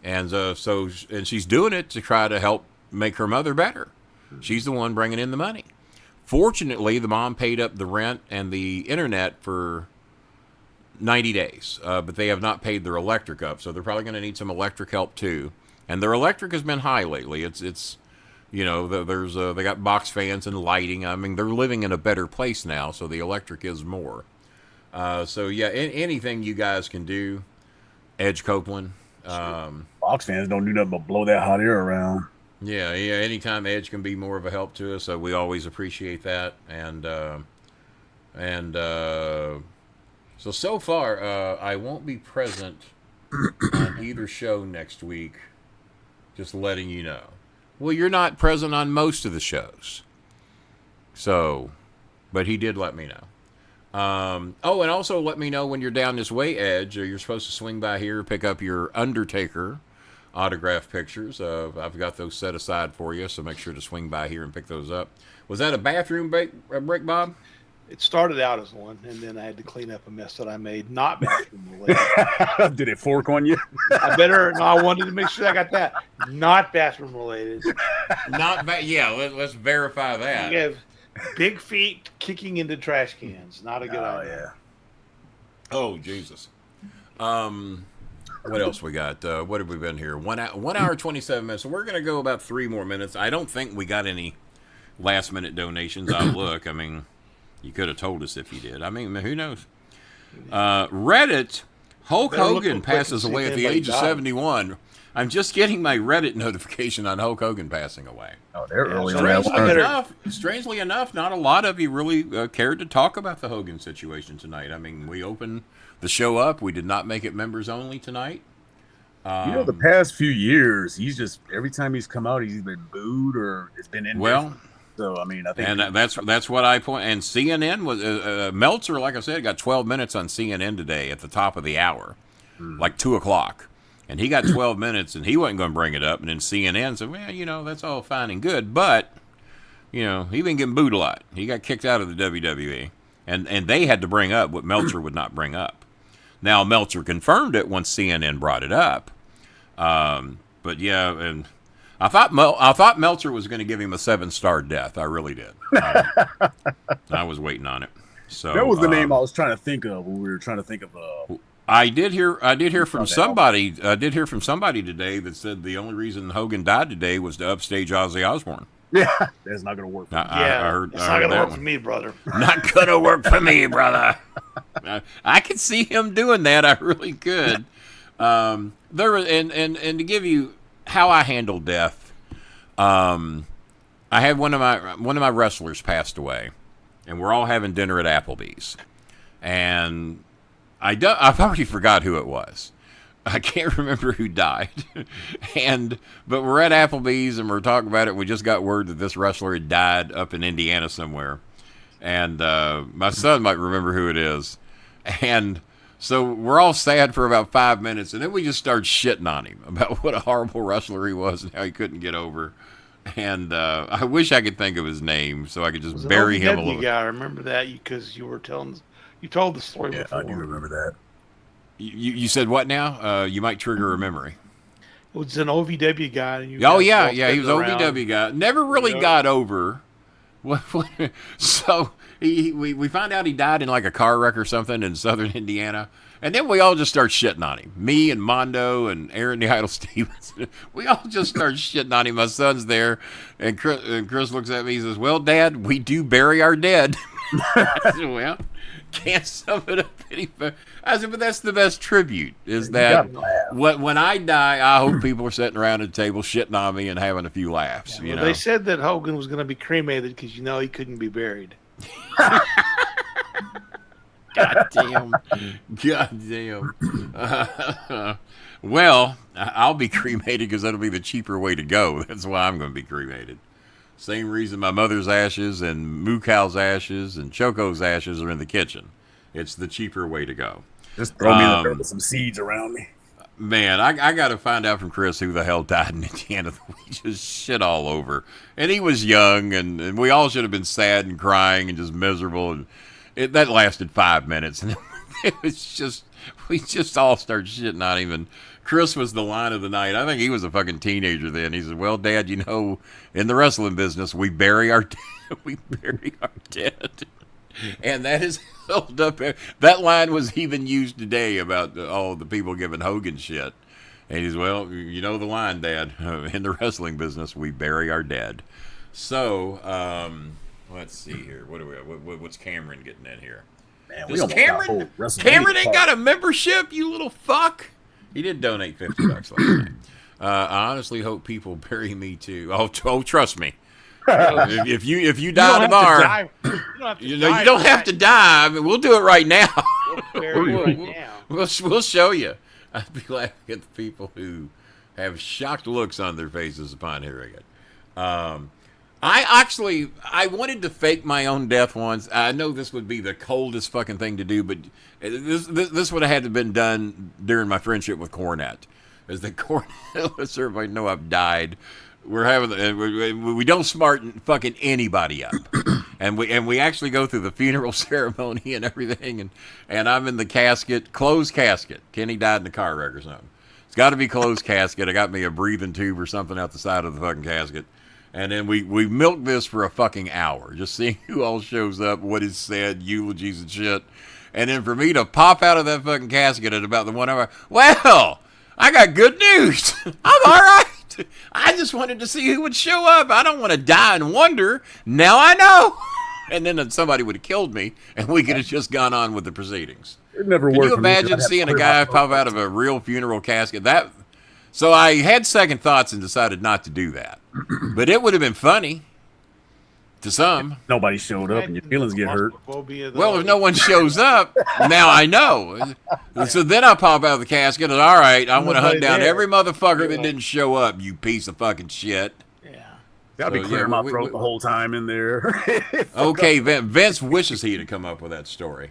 And and she's doing it to try to help make her mother better. She's the one bringing in the money. Fortunately, the mom paid up the rent and the internet for 90 days, but they have not paid their electric up, so they're probably going to need some electric help too. And their electric has been high lately. It's they got box fans and lighting. I mean, they're living in a better place now, so the electric is more. So yeah, anything you guys can do, Edge Copeland. Box fans don't do nothing but blow that hot air around. Yeah. Anytime Edge can be more of a help to us, we always appreciate that. So far, I won't be present on either show next week. Just letting you know. Well, you're not present on most of the shows. So, but he did let me know. And also let me know when you're down this way, Edge. You're supposed to swing by here, pick up your Undertaker autograph pictures. I've got those set aside for you, so make sure to swing by here and pick those up. Was that a bathroom break, Bob? It started out as one, and then I had to clean up a mess that I made, not bathroom related. Did it fork on you? I wanted to make sure I got that. Not bathroom related. Let's verify that. You have big feet kicking into trash cans. Not a good idea. Yeah. Oh, Jesus. What else we got? What have we been here? 1 hour, 27 minutes. So we're going to go about 3 more minutes. I don't think we got any last-minute donations. I'll look. I mean, you could have told us if you did. I mean, who knows? Reddit, Hulk Hogan passes away at the age of 71. I'm just getting my Reddit notification on Hulk Hogan passing away. Oh, they're early. Strangely enough, not a lot of you really cared to talk about the Hogan situation tonight. I mean, we opened the show up. We did not make it members only tonight. The past few years, he's just, every time he's come out, he's been booed or it's been in. Well, so I mean, I think, and that's what I point. And CNN was Meltzer, like I said, got 12 minutes on CNN today at the top of the hour, like 2:00, and he got 12 minutes, and he wasn't going to bring it up. And then CNN said, well, that's all fine and good, but he been getting booed a lot. He got kicked out of the WWE, and they had to bring up what Meltzer would not bring up. Now, Meltzer confirmed it once CNN brought it up. But yeah, and I thought Meltzer was going to give him a 7-star death. I really did. I was waiting on it. So that was the name I was trying to think of when we were trying to think of. I did hear from somebody. I did hear from somebody today that said the only reason Hogan died today was to upstage Ozzy Osbourne. Yeah, that's not going to work. I heard it's not going to work for me, brother. Not going to work for me, brother. I could see him doing that. I really could. And to give you how I handle death, I had one of my wrestlers passed away, and we're all having dinner at Applebee's. And I've already forgot who it was. I can't remember who died. But we're at Applebee's and we're talking about it. We just got word that this wrestler had died up in Indiana somewhere. And my son might remember who it is. And so we're all sad for about 5 minutes, and then we just start shitting on him about what a horrible wrestler he was and how he couldn't get over. And I wish I could think of his name so I could just bury him a little. Yeah, I remember that because you told the story before. I do remember that. You said what now? You might trigger a memory. It was an OVW guy. And he was an OVW guy. Never really got over. So we find out he died in like a car wreck or something in southern Indiana. And then we all just start shitting on him. Me and Mondo and Aaron the Idol Stevens. We all just start shitting on him. My son's there. And Chris looks at me. He says, well, Dad, we do bury our dead. I said, well, can't sum it up any better. I said, but that's the best tribute, is that when I die, I hope people are sitting around at the table shitting on me and having a few laughs. You know? They said that Hogan was going to be cremated because, he couldn't be buried. God damn. Well, I'll be cremated because that'll be the cheaper way to go. That's why I'm going to be cremated. Same reason my mother's ashes and Moo Cow's ashes and Choco's ashes are in the kitchen. It's the cheaper way to go. Just throw me in the dirt with some seeds around me. Man, I got to find out from Chris who the hell died in Indiana. We just shit all over. And he was young, and we all should have been sad and crying and just miserable. And that lasted 5 minutes. And it was just, we just all started shitting on him. And Chris was the line of the night. I think he was a fucking teenager then. He said, well, Dad, in the wrestling business, we bury our dead. And that is held up. That line was even used today about all the people giving Hogan shit. And he's, well, you know the line, Dad. In the wrestling business, we bury our dead. So, let's see here. What's Cameron getting in here? Man, Does Cameron ain't got a membership, you little fuck? He did donate $50 last night. I honestly hope people bury me too. Oh, trust me. If you die tomorrow, you don't have to die. I mean, we'll do it right now. We'll show you. I'd be laughing at the people who have shocked looks on their faces upon hearing it. I wanted to fake my own death once. I know this would be the coldest fucking thing to do, but this would have had to have been done during my friendship with Cornette. As the Cornette lets everybody know I've died. We're having we don't smarten fucking anybody up, and we actually go through the funeral ceremony and everything, and I'm in the casket, closed casket. Kenny died in a car wreck or something. It's got to be closed casket. I got me a breathing tube or something out the side of the fucking casket, and then we milk this for a fucking hour, just seeing who all shows up, what is said, eulogies and shit, and then for me to pop out of that fucking casket at about the 1 hour. Well, I got good news. I'm all right. I just wanted to see who would show up. I don't want to die and wonder. Now I know. And then somebody would have killed me, and we could have just gone on with the proceedings. It never Can worked. you imagine seeing a guy pop out of a real funeral casket? So I had second thoughts and decided not to do that. But it would have been funny to some. Nobody showed up, and your feelings get hurt. Well, if no one shows up, now I know. So then I pop out of the casket and, all right, I want to hunt down every motherfucker that didn't show up, you piece of fucking shit. Yeah. I'll be clearing my throat the whole time in there. Okay, Vince wishes he had come up with that story.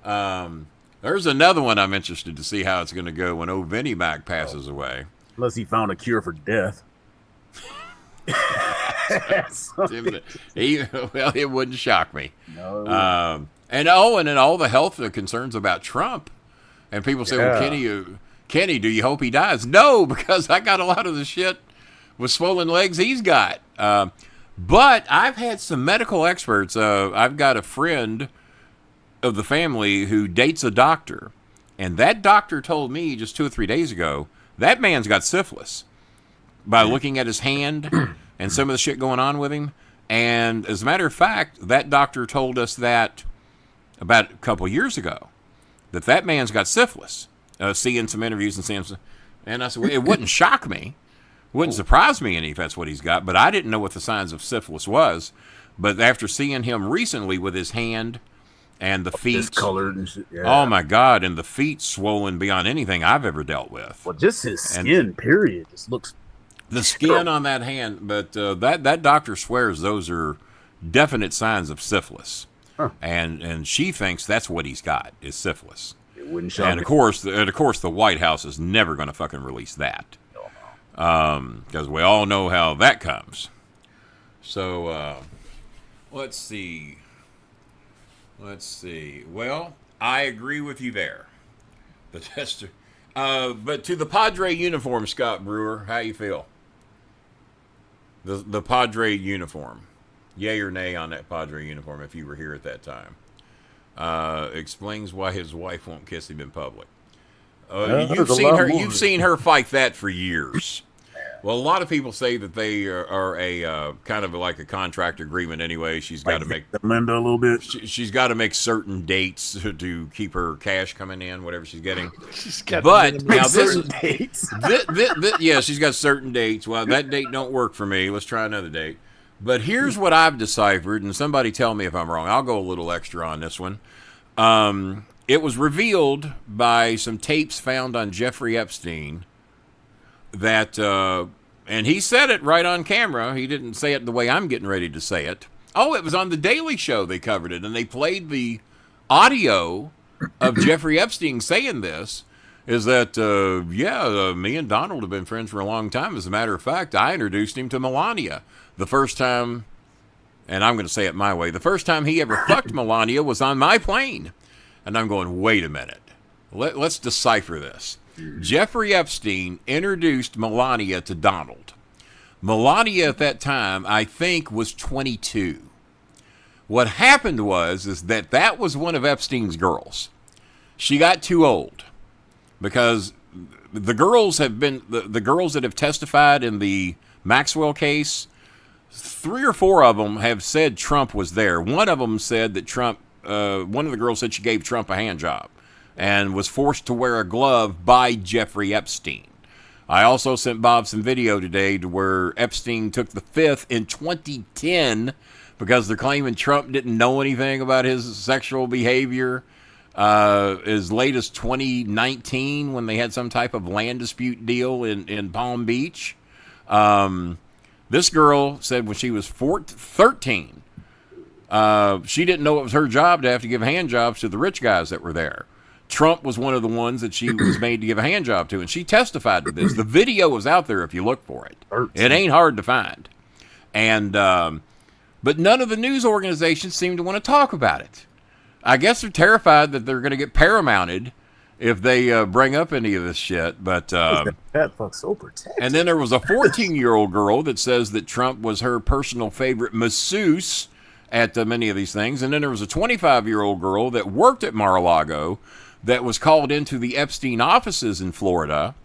There's another one I'm interested to see how it's going to go when old Vinnie Mac passes away. Unless he found a cure for death. It wouldn't shock me. No. And then all the health concerns about Trump, and people say, "Well, Kenny, do you hope he dies?" No, because I got a lot of the shit with swollen legs he's got. But I've had some medical experts. I've got a friend of the family who dates a doctor, and that doctor told me just 2 or 3 days ago that man's got syphilis by looking at his hand and some of the shit going on with him. And as a matter of fact, that doctor told us that about a couple years ago, that man's got syphilis. Seeing some interviews and seeing some, and I said, well, it wouldn't shock me, wouldn't surprise me any if that's what he's got, but I didn't know what the signs of syphilis was. But after seeing him recently with his hand and the feet discolored and shit. Yeah. Oh my God! And the feet swollen beyond anything I've ever dealt with. Well, just his skin, period, just looks. The skin on that hand, but that doctor swears those are definite signs of syphilis, and she thinks that's what he's got is syphilis. It wouldn't shock and of course, the White House is never going to fucking release that, because we all know how that comes. So let's see. Well, I agree with you there. The tester. But to the Padre uniform, Scott Brewer, how you feel? The Padre uniform. Yay or nay on that Padre uniform if you were here at that time. Explains why his wife won't kiss him in public. You've seen her fight that for years. Well, a lot of people say that they are a kind of like a contract agreement anyway. She's got to make them a little bit. She's got to make certain dates to keep her cash coming in, whatever she's getting. She's got but now certain dates. Yeah, she's got certain dates. Well, that date don't work for me. Let's try another date. But here's what I've deciphered, and somebody tell me if I'm wrong. I'll go a little extra on this one. It was revealed by some tapes found on Jeffrey Epstein that, and he said it right on camera. He didn't say it the way I'm getting ready to say it. Oh, it was on the Daily Show they covered it, and they played the audio of Jeffrey Epstein saying this, is that, me and Donald have been friends for a long time. As a matter of fact, I introduced him to Melania the first time, and I'm going to say it my way, the first time he ever fucked Melania was on my plane. And I'm going, wait a minute. Let's decipher this. Jeffrey Epstein introduced Melania to Donald. Melania at that time, I think, was 22. What happened is that was one of Epstein's girls. She got too old because the girls have been the girls that have testified in the Maxwell case. 3 or 4 of them have said Trump was there. One of them said that Trump. One of the girls said she gave Trump a hand job and was forced to wear a glove by Jeffrey Epstein. I also sent Bob some video today to where Epstein took the fifth in 2010 because they're claiming Trump didn't know anything about his sexual behavior. As late as 2019 when they had some type of land dispute deal in Palm Beach. This girl said when she was 13, she didn't know it was her job to have to give hand jobs to the rich guys that were there. Trump was one of the ones that she was made to give a hand job to, and she testified to this. The video is out there if you look for it. It ain't hard to find. And but none of the news organizations seem to want to talk about it. I guess they're terrified that they're going to get paramounted if they bring up any of this shit. But that fuck's so protected. And then there was a 14-year-old girl that says that Trump was her personal favorite masseuse at many of these things. And then there was a 25-year-old girl that worked at Mar-a-Lago that was called into the Epstein offices in Florida.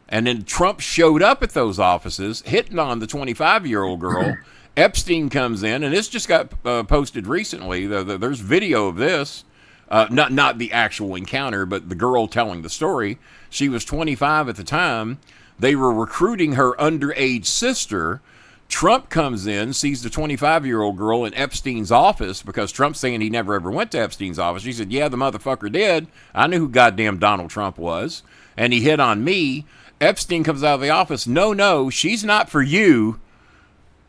And then Trump showed up at those offices, hitting on the 25-year-old girl. Epstein comes in, and this just got posted recently. There's video of this. Not the actual encounter, but the girl telling the story. She was 25 at the time. They were recruiting her underage sister. Trump comes in, sees the 25-year-old girl in Epstein's office because Trump's saying he never ever went to Epstein's office. She said, yeah, the motherfucker did. I knew who goddamn Donald Trump was. And he hit on me. Epstein comes out of the office. No, she's not for you.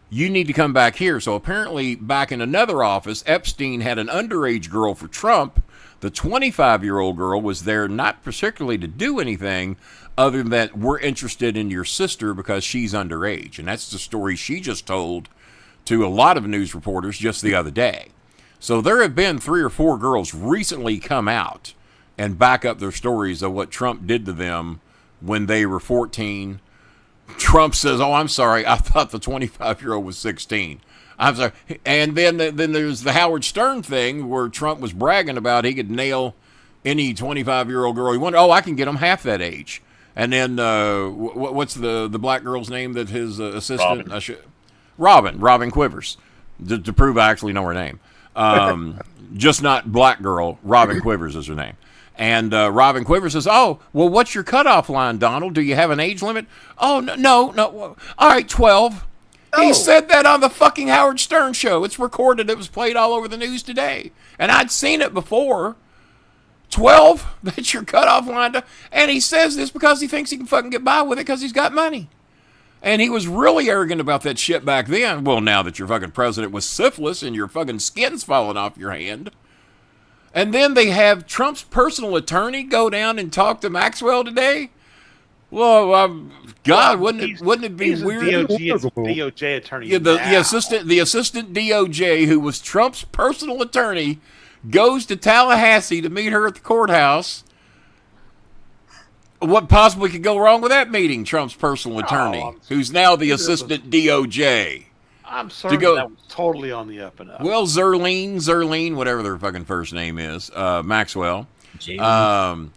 You need to come back here. So apparently back in another office, Epstein had an underage girl for Trump. The 25-year-old girl was there not particularly to do anything other than that we're interested in your sister because she's underage. And that's the story she just told to a lot of news reporters just the other day. So there have been 3 or 4 girls recently come out and back up their stories of what Trump did to them when they were 14. Trump says, oh, I'm sorry, I thought the 25-year-old was 16. I'm sorry. And then there's the Howard Stern thing where Trump was bragging about he could nail any 25-year-old girl he wanted. Oh, I can get them half that age. And then what's the black girl's name that his assistant? Robin Quivers, to prove I actually know her name. Just not black girl. Robin Quivers is her name. And Robin Quivers says, oh, well, what's your cutoff line, Donald? Do you have an age limit? Oh, no. All right, 12. He said that on the fucking Howard Stern show. It's recorded. It was played all over the news today. And I'd seen it before. 12, that's your cutoff line. And he says this because he thinks he can fucking get by with it because he's got money. And he was really arrogant about that shit back then. Well, now that your fucking president was syphilis and your fucking skin's falling off your hand. And then they have Trump's personal attorney go down and talk to Maxwell today. Well, God, wouldn't it be weird? DOJ attorney. Yeah, the assistant DOJ, who was Trump's personal attorney, goes to Tallahassee to meet her at the courthouse. What possibly could go wrong with that meeting? Trump's personal attorney, who's now the assistant DOJ. I'm sorry, that was totally on the up and up. Well, Zerlene, whatever their fucking first name is, Maxwell. Can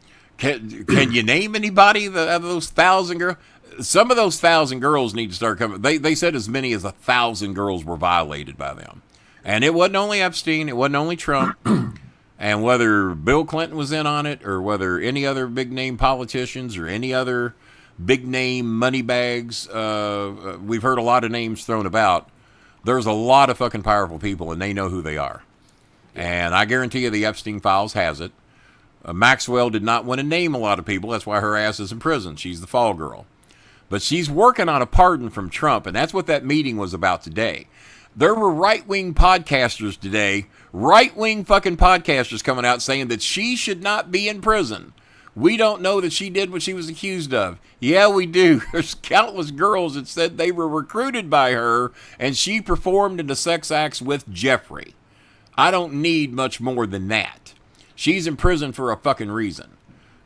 you name anybody of those 1,000 girls? Some of those 1,000 girls need to start coming. They said as many as 1,000 girls were violated by them. And it wasn't only Epstein. It wasn't only Trump. And whether Bill Clinton was in on it or whether any other big-name politicians or any other big-name money bags, we've heard a lot of names thrown about. There's a lot of fucking powerful people, and they know who they are. And I guarantee you the Epstein Files has it. Maxwell did not want to name a lot of people. That's why her ass is in prison. She's the fall girl. But she's working on a pardon from Trump, and that's what that meeting was about today. There were right-wing podcasters today, right-wing fucking podcasters coming out saying that she should not be in prison. We don't know that she did what she was accused of. Yeah, we do. There's countless girls that said they were recruited by her, and she performed in the sex acts with Jeffrey. I don't need much more than that. She's in prison for a fucking reason.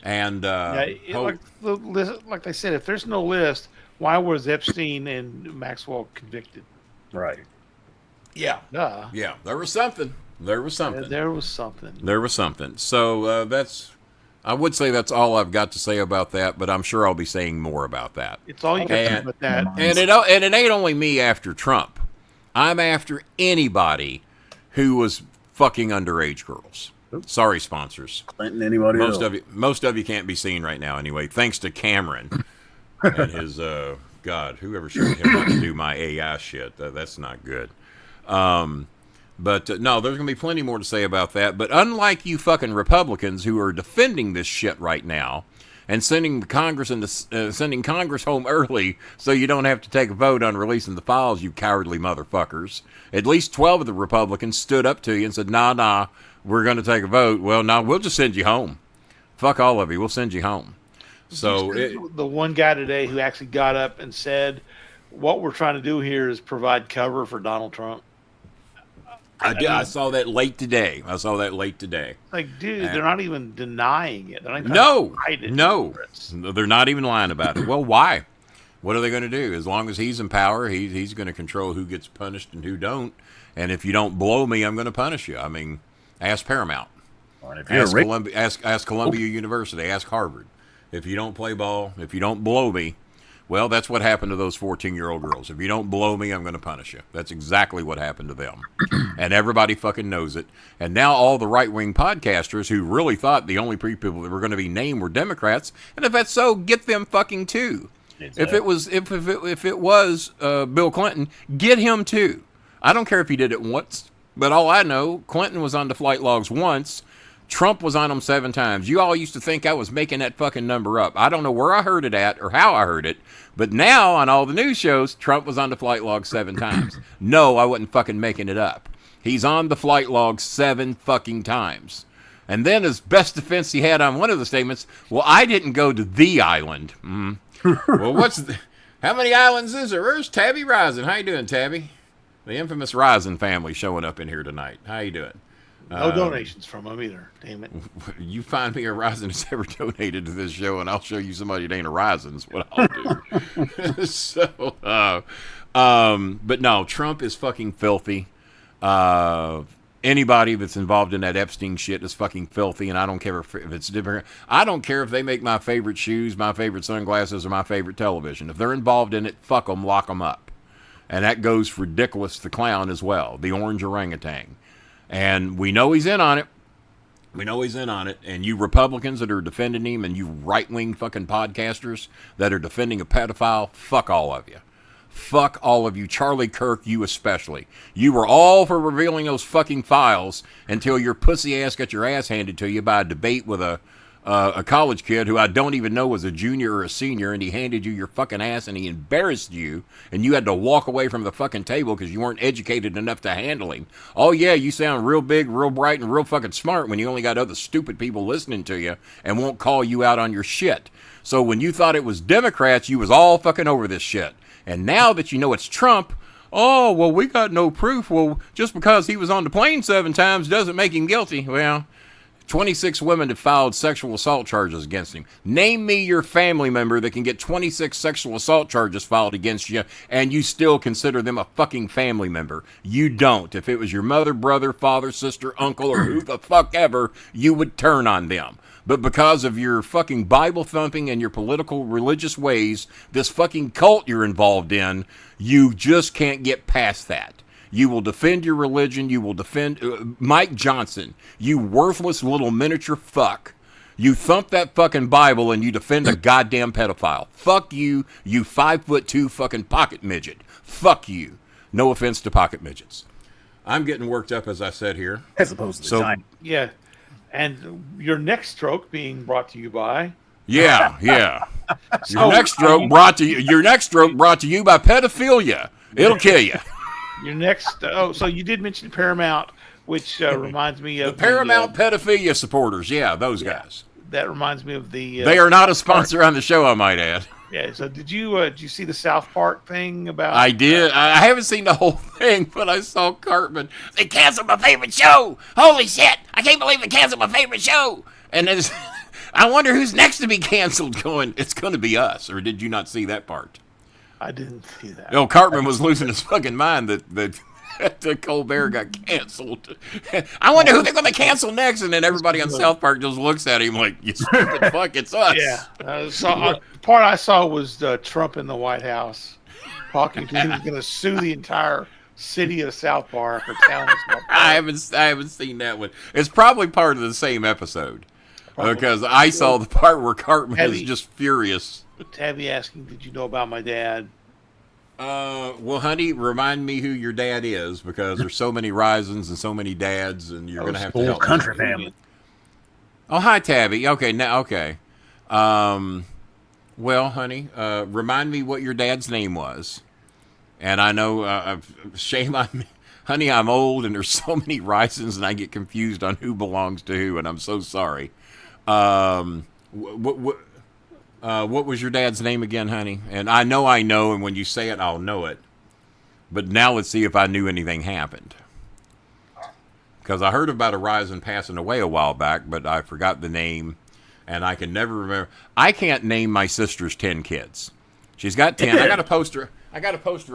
And like they said, if there's no list, why was Epstein and Maxwell convicted? Right. Yeah. Yeah. There was something. So I would say that's all I've got to say about that, but I'm sure I'll be saying more about that. It's all you got to say about that. And it ain't only me after Trump. I'm after anybody who was fucking underage girls. Sorry, sponsors. Clinton, anybody else? Most of you can't be seen right now anyway, thanks to Cameron and his, God, whoever showed him how to do my AI shit. That's not good. But no, there's going to be plenty more to say about that. But unlike you fucking Republicans who are defending this shit right now and sending Congress home early so you don't have to take a vote on releasing the files, you cowardly motherfuckers. At least 12 of the Republicans stood up to you and said, nah, we're going to take a vote. Well, no, we'll just send you home. Fuck all of you. We'll send you home. So the one guy today who actually got up and said, what we're trying to do here is provide cover for Donald Trump. I saw that late today. Like, dude, they're not even denying it. No, they're not even lying about it. Well, why? What are they going to do? As long as he's in power, he's going to control who gets punished and who don't. And if you don't blow me, I'm going to punish you. I mean, ask Paramount. Ask Columbia University. Ask Harvard. If you don't play ball, if you don't blow me, well, that's what happened to those 14-year-old girls. If you don't blow me, I'm going to punish you. That's exactly what happened to them. And everybody fucking knows it. And now all the right-wing podcasters who really thought the only people that were going to be named were Democrats, and if that's so, get them fucking too. Exactly. If it was Bill Clinton, get him too. I don't care if he did it once, but all I know, Clinton was on the flight logs once. Trump was on them 7 times. You all used to think I was making that fucking number up. I don't know where I heard it at or how I heard it, but now on all the news shows, Trump was on the flight log 7 times. No, I wasn't fucking making it up. He's on the flight log 7 fucking times. And then his best defense he had on one of the statements, well, I didn't go to the island. Well, how many islands is there? Where's Tabby Rising? How you doing, Tabby? The infamous Rising family showing up in here tonight. How you doing? No donations from them either. Damn it. You find me a Rising that's ever donated to this show, and I'll show you somebody that ain't a Rising is what I'll do. But no, Trump is fucking filthy. Anybody that's involved in that Epstein shit is fucking filthy, and I don't care if it's different. I don't care if they make my favorite shoes, my favorite sunglasses, or my favorite television. If they're involved in it, fuck them, lock them up. And that goes for Dickless the Clown as well, the orange orangutan. And we know he's in on it. And you Republicans that are defending him and you right-wing fucking podcasters that are defending a pedophile, fuck all of you. Fuck all of you. Charlie Kirk, you especially. You were all for revealing those fucking files until your pussy ass got your ass handed to you by a debate with a college kid who I don't even know was a junior or a senior, and he handed you your fucking ass and he embarrassed you, and you had to walk away from the fucking table because you weren't educated enough to handle him. Oh yeah, you sound real big, real bright, and real fucking smart when you only got other stupid people listening to you and won't call you out on your shit. So when you thought it was Democrats, you was all fucking over this shit. And now that you know it's Trump, oh, well, we got no proof. Well, just because he was on the plane 7 times doesn't make him guilty. Well, 26 women have filed sexual assault charges against him. Name me your family member that can get 26 sexual assault charges filed against you, and you still consider them a fucking family member. You don't. If it was your mother, brother, father, sister, uncle, or who the fuck ever, you would turn on them. But because of your fucking Bible thumping and your political religious ways, this fucking cult you're involved in, you just can't get past that. You will defend your religion. You will defend Mike Johnson, you worthless little miniature fuck. You thump that fucking Bible and you defend a goddamn pedophile. Fuck you, you 5'2" fucking pocket midget. Fuck you. No offense to pocket midgets. I'm getting worked up as I said here. As opposed to the giant. Yeah. And your next stroke being brought to you by. Yeah. Your next stroke brought to you by pedophilia. It'll kill you. Your next, so you did mention Paramount, which reminds me of the Paramount pedophilia supporters. Yeah, those guys. That reminds me of the. They are not a sponsor on the show, I might add. Yeah. So did you see the South Park thing about? I did. I haven't seen the whole thing, but I saw Cartman. They canceled my favorite show. Holy shit! I can't believe they canceled my favorite show. And then I wonder who's next to be canceled. It's going to be us. Or did you not see that part? I didn't see that. No, Cartman was losing his fucking mind that Colbert got canceled. I wonder who they're going to cancel next, and then everybody on South Park just looks at him like, "You stupid fuck, it's us." Yeah. The part I saw was Trump in the White House talking to. He was going to sue the entire city of South Park or town of South Park. I haven't seen that one. It's probably part of the same episode because I saw the part where Cartman is just furious. Tabby asking, "Did you know about my dad?" Well, honey, remind me who your dad is because there's so many Risons and so many dads, and you're gonna have to help. Country family. Oh, hi, Tabby. Okay. Well, honey, remind me what your dad's name was. And I know, shame on me, honey. I'm old, and there's so many Risons, and I get confused on who belongs to who, and I'm so sorry. What was your dad's name again, honey? And I know, and when you say it, I'll know it. But now let's see if I knew anything happened. Because I heard about a Rison passing away a while back, but I forgot the name, and I can never remember. I can't name my sister's 10 kids. She's got 10. I got a poster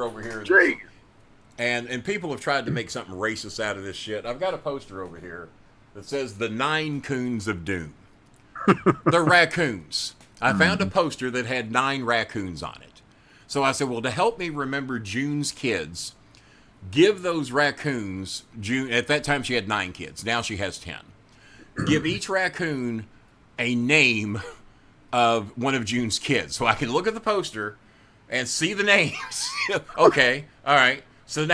over here. And people have tried to make something racist out of this shit. I've got a poster over here that says the 9 Coons of Doom. They're raccoons. I found a poster that had 9 raccoons on it. So I said, well, to help me remember June's kids, give those raccoons, June, at that time she had 9 kids. Now she has 10. Give each raccoon a name of one of June's kids. So I can look at the poster and see the names. Okay, all right. So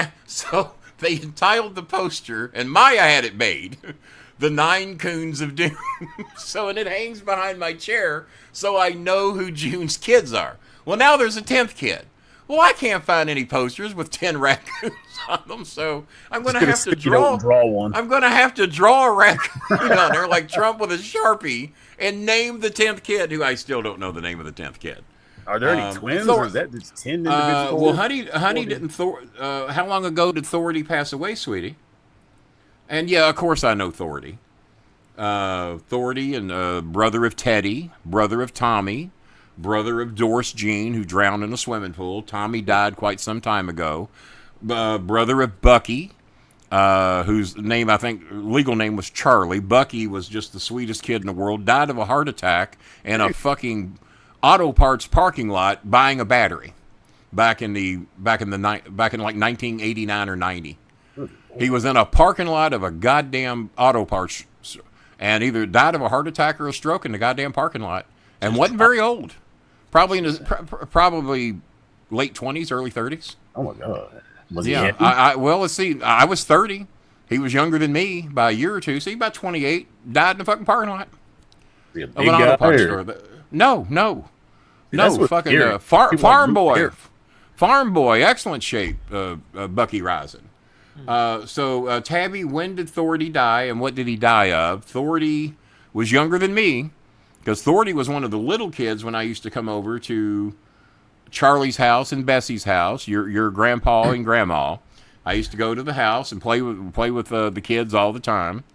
they entitled the poster, and Maya had it made, The 9 Coons of Doom. And it hangs behind my chair so I know who June's kids are. Well, now there's a 10th kid. Well, I can't find any posters with 10 raccoons on them, so I'm going to have to draw one. I'm going to have to draw a raccoon on there like Trump with a Sharpie and name the 10th kid, who I still don't know the name of the 10th kid. Are there any twins, or is that just 10 individuals? Well, honey didn't how long ago did Thordy pass away, sweetie? And yeah, of course I know Thordy. Thordy and brother of Teddy, brother of Tommy, brother of Doris Jean, who drowned in a swimming pool. Tommy died quite some time ago. Brother of Bucky, whose name, I think, legal name was Charlie. Bucky was just the sweetest kid in the world. Died of a heart attack in a fucking auto parts parking lot buying a battery back in like 1989 or 90. He was in a parking lot of a goddamn auto parts and either died of a heart attack or a stroke in the goddamn parking lot, and wasn't very old. Probably late 20s, early 30s. Oh my God. Was Yeah. he happy? Well, let's see. I was 30. He was younger than me by a year or two. So he about 28. Died in the fucking parking lot Was he a of big an auto guy? parts Or? store. No. See, that's No, what's fucking scary. People farm like boy. Luke Farm boy, excellent shape, Bucky Rising. So, Tabby, when did Thordy die and what did he die of? Thordy was younger than me because Thordy was one of the little kids when I used to come over to Charlie's house and Bessie's house, your grandpa and grandma. I used to go to the house and play with the kids all the time.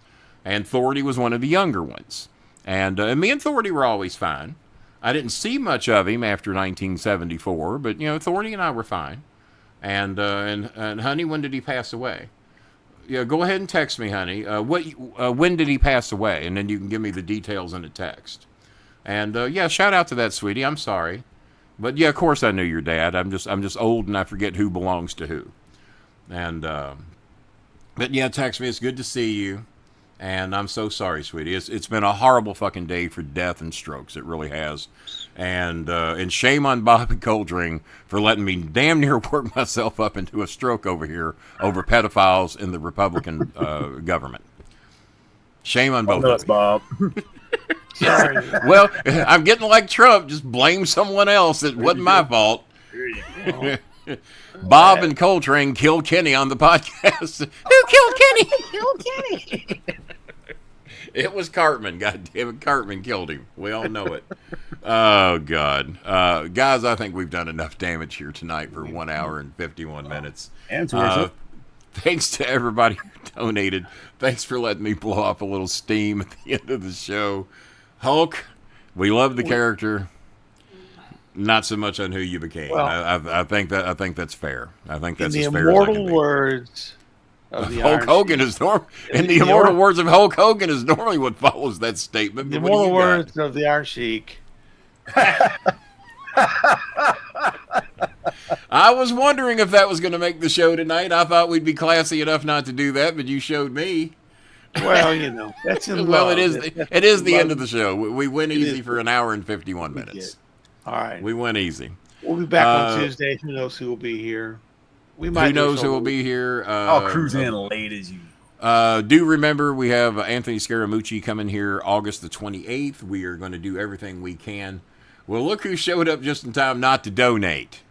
And Thordy was one of the younger ones. And me and Thordy were always fine. I didn't see much of him after 1974, but Thorny and I were fine. And honey, when did he pass away? Yeah, go ahead and text me, honey. When did he pass away? And then you can give me the details in a text. And yeah, shout out to that, sweetie. I'm sorry, but yeah, of course I knew your dad. I'm just old and I forget who belongs to who. And but yeah, text me. It's good to see you. And I'm so sorry, sweetie. It's been a horrible fucking day for death and strokes. It really has. And shame on Bobby Coldring for letting me damn near work myself up into a stroke over here over pedophiles in the Republican government. Shame on both Nuts, of you. Bob. Sorry. Well, I'm getting like Trump. Just blame someone else. It wasn't my fault. There you go. Bob and Coltrane killed Kenny on the podcast. Who killed Kenny? Killed Kenny. It was Cartman. God damn it, Cartman killed him. We all know it. Oh, God. Guys, I think we've done enough damage here tonight for 1 hour and 51 minutes. And towards Thanks to everybody who donated. Thanks for letting me blow off a little steam at the end of the show. Hulk, we love the character. Not so much on who you became. Well, I think that's fair. I think that's in as the fair as I can immortal be. words of the Hulk Iron Hogan Sheik. is normal. In the the immortal immortal- words of Hulk Hogan is normally what follows that statement. The but what do immortal you got? words of the Iron Sheik. I was wondering if that was going to make the show tonight. I thought we'd be classy enough not to do that, but you showed me. Well, that's in Well, love. it is the end of the show. We went It easy is. for an hour and 51 minutes. All right. We went easy. We'll be back on Tuesday. Who knows who will be here? We might. Who do a knows show who will a be week. here? I'll cruise in late as you. Do remember we have Anthony Scaramucci coming here August the 28th. We are going to do everything we can. Well, look who showed up just in time not to donate.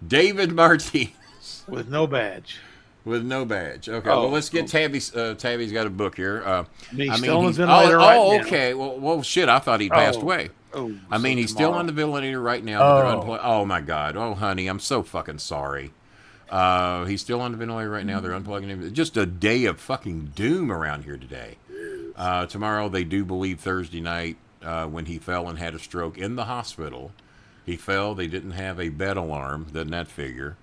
David Martinez. With no badge. With no badge. Okay, Oh, well, let's get Tabby's. Tabby's got a book here. He's still on the ventilator right now. Okay. Well, shit, I thought he'd passed away. Oh, I mean, so he's still tomorrow. on the ventilator right now. But they're unplugged. Oh, my God. Oh, honey, I'm so fucking sorry. He's still on the ventilator right now. They're unplugging him. Just a day of fucking doom around here today. Tomorrow, they do believe Thursday night when he fell and had a stroke in the hospital. He fell. They didn't have a bed alarm. Doesn't that figure?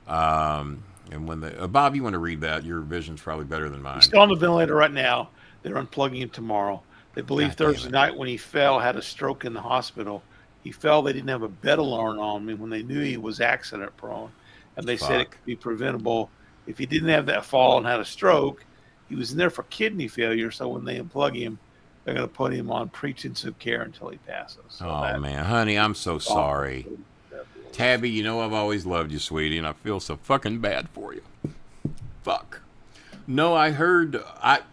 And when they Bob, you want to read that? Your vision's probably better than mine. He's still on the ventilator right now. They're unplugging him tomorrow. They believe God damn Thursday it. night when he fell, had a stroke in the hospital. He fell. They didn't have a bed alarm on him when they knew he was accident prone. And they said it Fuck. could be preventable. If he didn't have that fall and had a stroke, he was in there for kidney failure. So when they unplug him, they're going to put him on pre-intensive care until he passes. So Oh, man. Honey, I'm so sorry. Tabby, you know I've always loved you, sweetie, and I feel so fucking bad for you. Fuck. No, I heard,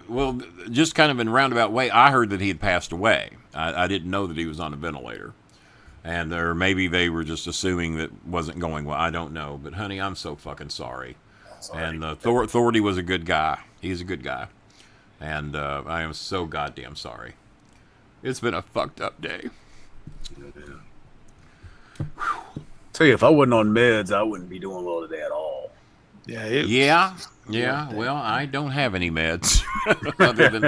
well, just kind of in a roundabout way, I heard that he had passed away. I didn't know that he was on a ventilator. And or maybe they were just assuming that wasn't going well. I don't know. But, honey, I'm so fucking sorry. And Thordy was a good guy. He's a good guy. And I am so goddamn sorry. It's been a fucked up day. Tell you, if I wasn't on meds, I wouldn't be doing well today at all. Yeah. Yeah. Well, I don't have any meds other than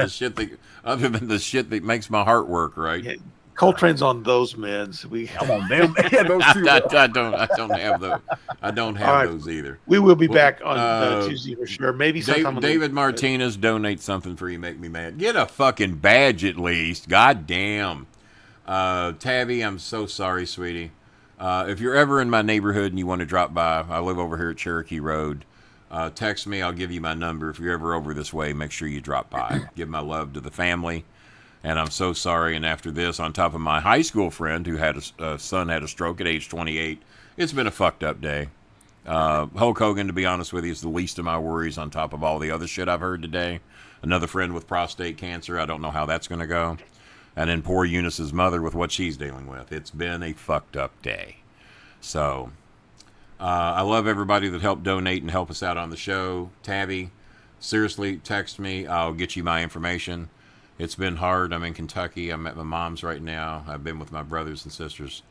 the shit that makes my heart work right. Yeah. Coltrane's on those meds. Come on, man. Yeah, those two. I don't have those. I don't have All right. those either. We will be back on Tuesday for sure. Maybe sometime on David Martinez, donate something for You Make Me Mad. Get a fucking badge at least. God damn. Tabby, I'm so sorry, sweetie. If you're ever in my neighborhood and you want to drop by, I live over here at Cherokee Road. Text me. I'll give you my number. If you're ever over this way, make sure you drop by. Give my love to the family. And I'm so sorry. And after this, on top of my high school friend who had a son had a stroke at age 28, it's been a fucked up day. Hulk Hogan, to be honest with you, is the least of my worries on top of all the other shit I've heard today. Another friend with prostate cancer. I don't know how that's going to go. And then poor Eunice's mother with what she's dealing with. It's been a fucked up day. So, I love everybody that helped donate and help us out on the show. Tabby, seriously, text me. I'll get you my information. It's been hard. I'm in Kentucky. I'm at my mom's right now. I've been with my brothers and sisters.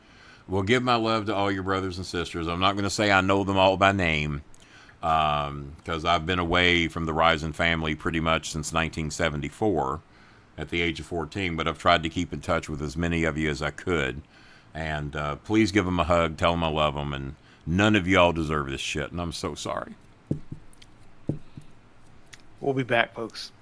Well, give my love to all your brothers and sisters. I'm not going to say I know them all by name, because I've been away from the Rising family pretty much since 1974 at the age of 14, but I've tried to keep in touch with as many of you as I could. And please give them a hug. Tell them I love them. And none of y'all deserve this shit, and I'm so sorry. We'll be back, folks.